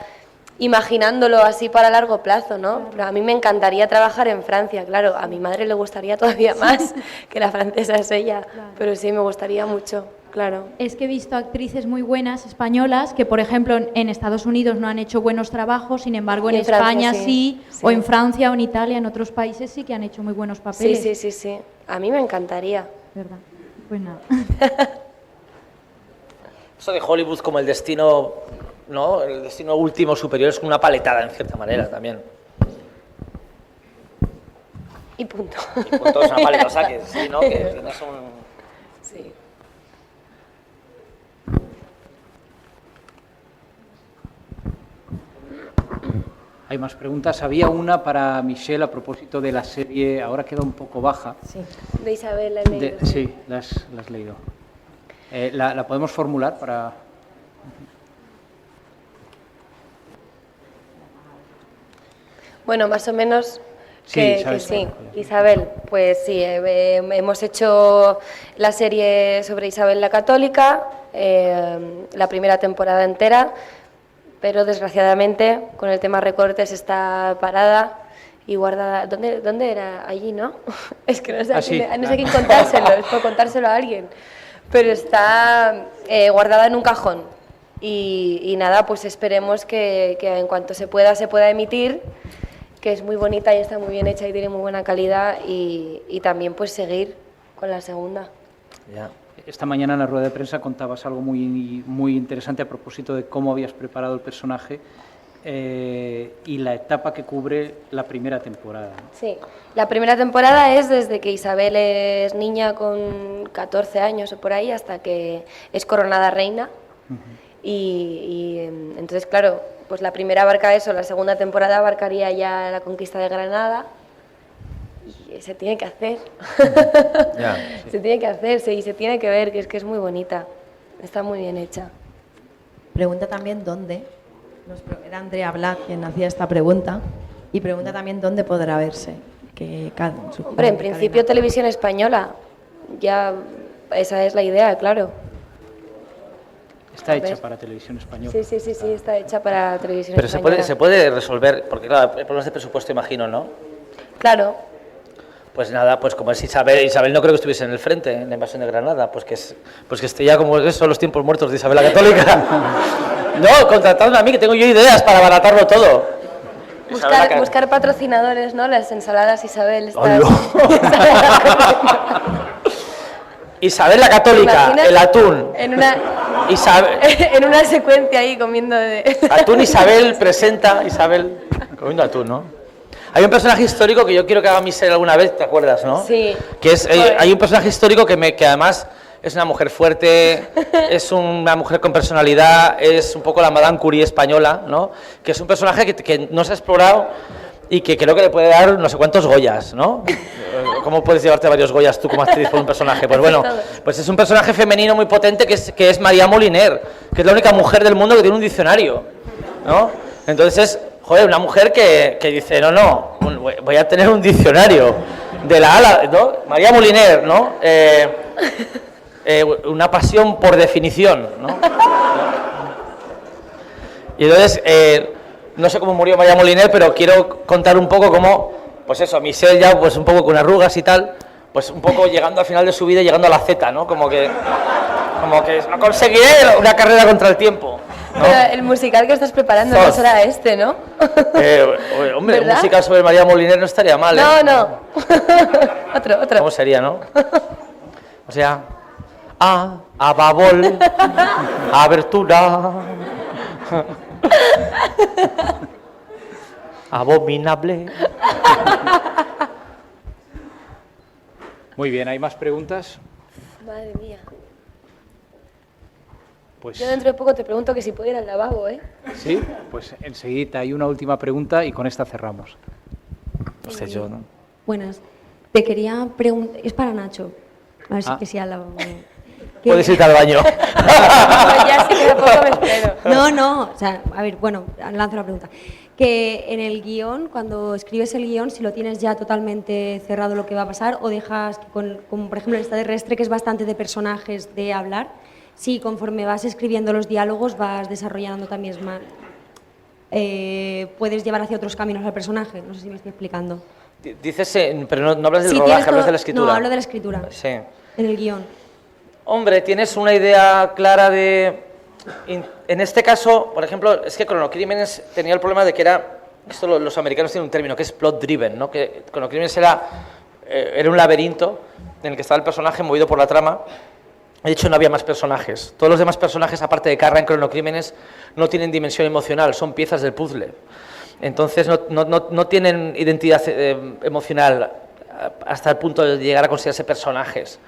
imaginándolo así para largo plazo, ¿no? Pero a mí me encantaría trabajar en Francia, claro, a mi madre le gustaría todavía más, que la francesa es ella, pero sí, me gustaría mucho, claro. Es que he visto actrices muy buenas españolas que, por ejemplo, en Estados Unidos no han hecho buenos trabajos, sin embargo, en España Francia, sí, o en Francia o en Italia, en otros países sí que han hecho muy buenos papeles. Sí, a mí me encantaría. ¿Verdad? Pues nada. Eso de Hollywood como el destino... ¿no? El destino último superior es como una paletada en cierta manera también. Y punto. Y punto, es una paleta, o sea que sí, ¿no? Que tienes un... Sí. Hay más preguntas. Había una para Michelle a propósito de la serie, ahora queda un poco baja. Sí. De Isabel, la he leído. Sí, la has leído. ¿La podemos formular para...? Bueno, más o menos que sí. Bueno, Isabel, pues sí, hemos hecho la serie sobre Isabel la Católica, la primera temporada entera. pero desgraciadamente con el tema recortes está parada y guardada. ¿Dónde era? Allí, ¿no? Es que no sé, no sé a quién contárselo, es por contárselo a alguien. Pero está guardada en un cajón. Y nada, pues esperemos que en cuanto se pueda emitir, que es muy bonita y está muy bien hecha y tiene muy buena calidad, y también pues seguir con la segunda. Ya. Esta mañana en la rueda de prensa contabas algo muy interesante a propósito de cómo habías preparado el personaje y la etapa que cubre la primera temporada. Sí, la primera temporada es desde que Isabel es niña con 14 años o por ahí hasta que es coronada reina. Y entonces, claro, pues la primera abarca eso, la segunda temporada abarcaría ya la conquista de Granada. Y se tiene que hacer. Ya, sí. Se tiene que hacerse y se tiene que ver, que es muy bonita. Está muy bien hecha. Pregunta también dónde. Era Andrea Black quien hacía esta pregunta. Y pregunta también dónde podrá verse. Hombre, en principio Televisión Española. Ya, esa es la idea, claro. Está hecha para Televisión Española. Sí, está hecha para Televisión Pero Española. se puede resolver, porque claro, hay problemas de presupuesto, imagino, ¿no? Claro. Pues nada, pues como es Isabel no creo que estuviese en el frente, en la invasión de Granada, pues que esté ya como eso, los tiempos muertos de Isabel la Católica. No, contratadme a mí, que tengo yo ideas para abaratarlo todo. Buscar patrocinadores, ¿no? Las ensaladas Isabel. Isabel la Católica, el atún. En una secuencia ahí comiendo Atún Isabel presenta, Isabel comiendo atún, ¿no? Hay un personaje histórico que yo quiero que haga Michelle alguna vez, ¿te acuerdas, no? Sí. Que es, hay un personaje histórico que además es una mujer fuerte, es una mujer con personalidad, es un poco la Madame Curie española, ¿no? Que es un personaje que no se ha explorado y que creo que le puede dar no sé cuántos Goyas, ¿no? ¿Cómo puedes llevarte varios Goyas tú como actriz por un personaje? Pues bueno, pues es un personaje femenino muy potente que es María Moliner, que es la única mujer del mundo que tiene un diccionario, ¿no? Entonces, joder, una mujer que dice, no, voy a tener un diccionario de la ala, ¿no? María Moliner, ¿no? Una pasión por definición, ¿no? Y entonces, no sé cómo murió María Moliner, pero quiero contar un poco cómo, pues eso, Michelle ya pues un poco con arrugas y tal, pues un poco llegando al final de su vida y llegando a la Z, ¿no? Como que no conseguiré una carrera contra el tiempo, ¿no? Pero el musical que estás preparando no será este, ¿no? Hombre, ¿verdad? un musical sobre María Moliner no estaría mal, ¿eh? No. Otro. ¿Cómo sería, no? O sea, ababol, abertura, abominable. Muy bien, ¿hay más preguntas? Madre mía. Pues Yo dentro de poco te pregunto que si puedo ir al lavabo, ¿eh? sí, pues enseguida hay una última pregunta y con esta cerramos. No sé yo, ¿no? Buenas. Te quería preguntar, es para Nacho. A ver si al lavabo. Puedes irte al baño. Ya sí que poco me espero. No, o sea, a ver, bueno, lanzo la pregunta. Que en el guión, cuando escribes el guión, si lo tienes ya totalmente cerrado lo que va a pasar, o dejas, como por ejemplo en Extraterrestre, que es bastante de personajes, de hablar, si conforme vas escribiendo los diálogos vas desarrollando también más, puedes llevar hacia otros caminos al personaje. No sé si me estoy explicando. Dices, pero no hablas del Si rodaje, tienes hablas de la escritura. No, hablo de la escritura. Sí. En el guión. Hombre, tienes una idea clara de... En este caso, por ejemplo, es que Cronocrímenes tenía el problema de que era... Esto los americanos tienen un término que es plot driven, ¿no? Que Cronocrímenes era un laberinto en el que estaba el personaje movido por la trama. De hecho, no había más personajes. Todos los demás personajes, aparte de Carra en Cronocrímenes, no tienen dimensión emocional, son piezas del puzzle. Entonces no tienen identidad emocional hasta el punto de llegar a considerarse personajes.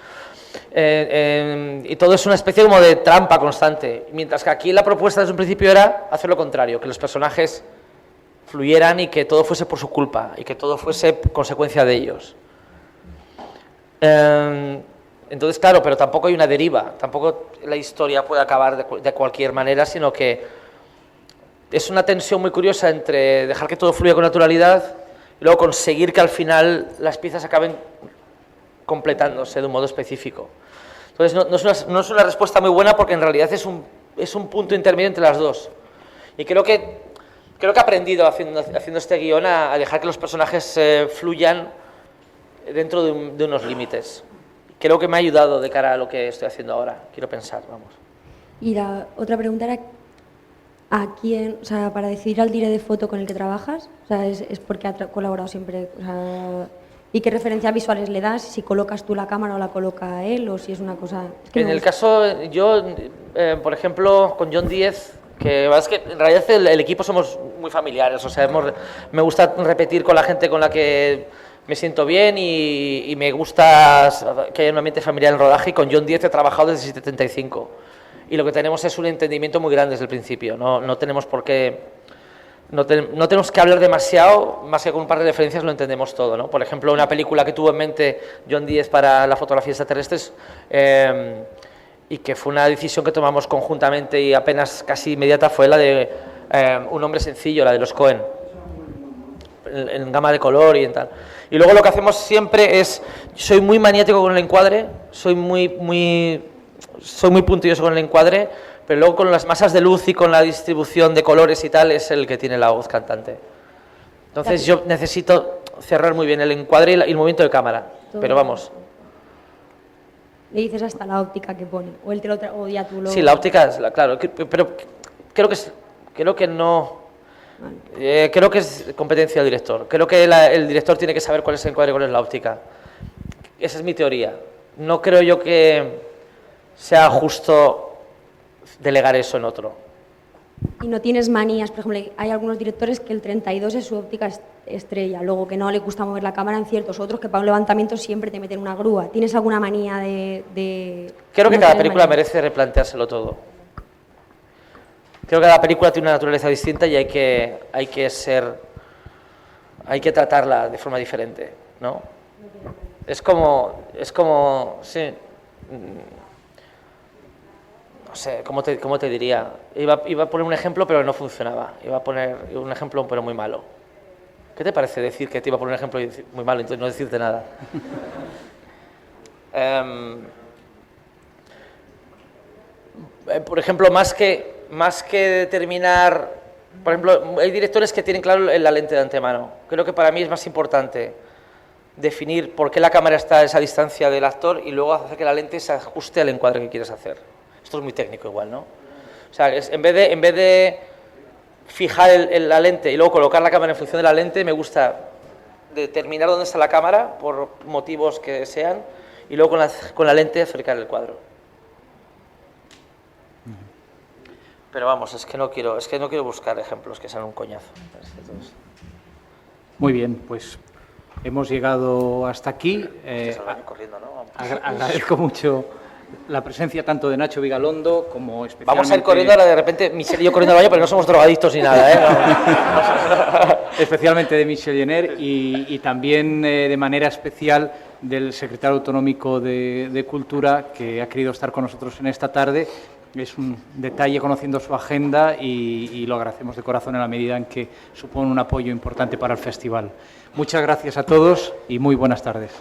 Y todo es una especie como de trampa constante. Mientras que aquí la propuesta desde un principio era hacer lo contrario, que los personajes fluyeran y que todo fuese por su culpa y que todo fuese consecuencia de ellos. Entonces, claro, pero tampoco hay una deriva, tampoco la historia puede acabar de cualquier manera, sino que es una tensión muy curiosa entre dejar que todo fluya con naturalidad y luego conseguir que al final las piezas acaben completándose de un modo específico. Entonces no es una respuesta muy buena porque en realidad es un punto intermedio entre las dos. Y creo que he aprendido haciendo este guión a dejar que los personajes fluyan dentro de unos límites. Creo que me ha ayudado de cara a lo que estoy haciendo ahora, quiero pensar, vamos. Y la otra pregunta era, ¿a quién, o sea, para decidir al director de foto con el que trabajas? O sea, ¿es porque ha colaborado siempre? O sea, ¿y qué referencias visuales le das? Si colocas tú la cámara o la coloca él, o si es una cosa... Es que en el caso, yo, por ejemplo, con John Díez, que es que en realidad el equipo somos muy familiares, o sea, me gusta repetir con la gente con la que me siento bien y me gusta que haya un ambiente familiar en el rodaje, y con John Díez he trabajado desde 75. Y lo que tenemos es un entendimiento muy grande desde el principio, no tenemos por qué... No tenemos que hablar demasiado, más que con un par de referencias lo entendemos todo, ¿no? Por ejemplo, una película que tuvo en mente John Díez para la fotografía extraterrestres y que fue una decisión que tomamos conjuntamente y apenas casi inmediata fue la de Un hombre sencillo, la de los Coen, en gama de color y en tal. Y luego lo que hacemos siempre es, soy muy maniático con el encuadre, soy muy puntilloso con el encuadre, pero luego con las masas de luz y con la distribución de colores y tal es el que tiene la voz cantante. Entonces yo necesito cerrar muy bien el encuadre y el movimiento de cámara, pero vamos. Le dices hasta la óptica que pone, o él te lo o ya tú lo... Sí, la óptica, claro, pero creo que no... creo que es competencia del director. Creo que el director tiene que saber cuál es el encuadre y cuál es la óptica. Esa es mi teoría. No creo yo que sea justo delegar eso en otro. Y no tienes manías, por ejemplo, hay algunos directores que el 32 es su óptica estrella, luego que no le gusta mover la cámara en ciertos, otros que para un levantamiento siempre te meten una grúa. ¿Tienes alguna manía de Creo que no cada tener película manía? merece replanteárselo todo. Creo que cada película tiene una naturaleza distinta y hay que tratarla de forma diferente, ¿no? Es como, sí, no sé, ¿cómo te diría? Iba a poner un ejemplo, pero no funcionaba. Iba a poner un ejemplo, pero muy malo. ¿Qué te parece decir que te iba a poner un ejemplo muy malo y entonces no decirte nada? Por ejemplo, más que determinar... Por ejemplo, hay directores que tienen claro la lente de antemano. Creo que para mí es más importante definir por qué la cámara está a esa distancia del actor y luego hacer que la lente se ajuste al encuadre que quieres hacer. Esto es muy técnico igual, ¿no? O sea, en vez de fijar la lente y luego colocar la cámara en función de la lente, me gusta determinar dónde está la cámara por motivos que sean y luego con la lente acercar el cuadro. Pero vamos, es que no quiero buscar ejemplos que sean un coñazo. Muy bien, pues hemos llegado hasta aquí. Corriendo, ¿no? Agradezco mucho la presencia tanto de Nacho Vigalondo como especialmente... Vamos a ir corriendo ahora de repente, Michel y yo corriendo al baño, pero no somos drogadictos ni nada, ¿eh? Especialmente de Michel Jenner y también de manera especial del secretario autonómico de Cultura, que ha querido estar con nosotros en esta tarde. Es un detalle conociendo su agenda y lo agradecemos de corazón en la medida en que supone un apoyo importante para el festival. Muchas gracias a todos y muy buenas tardes.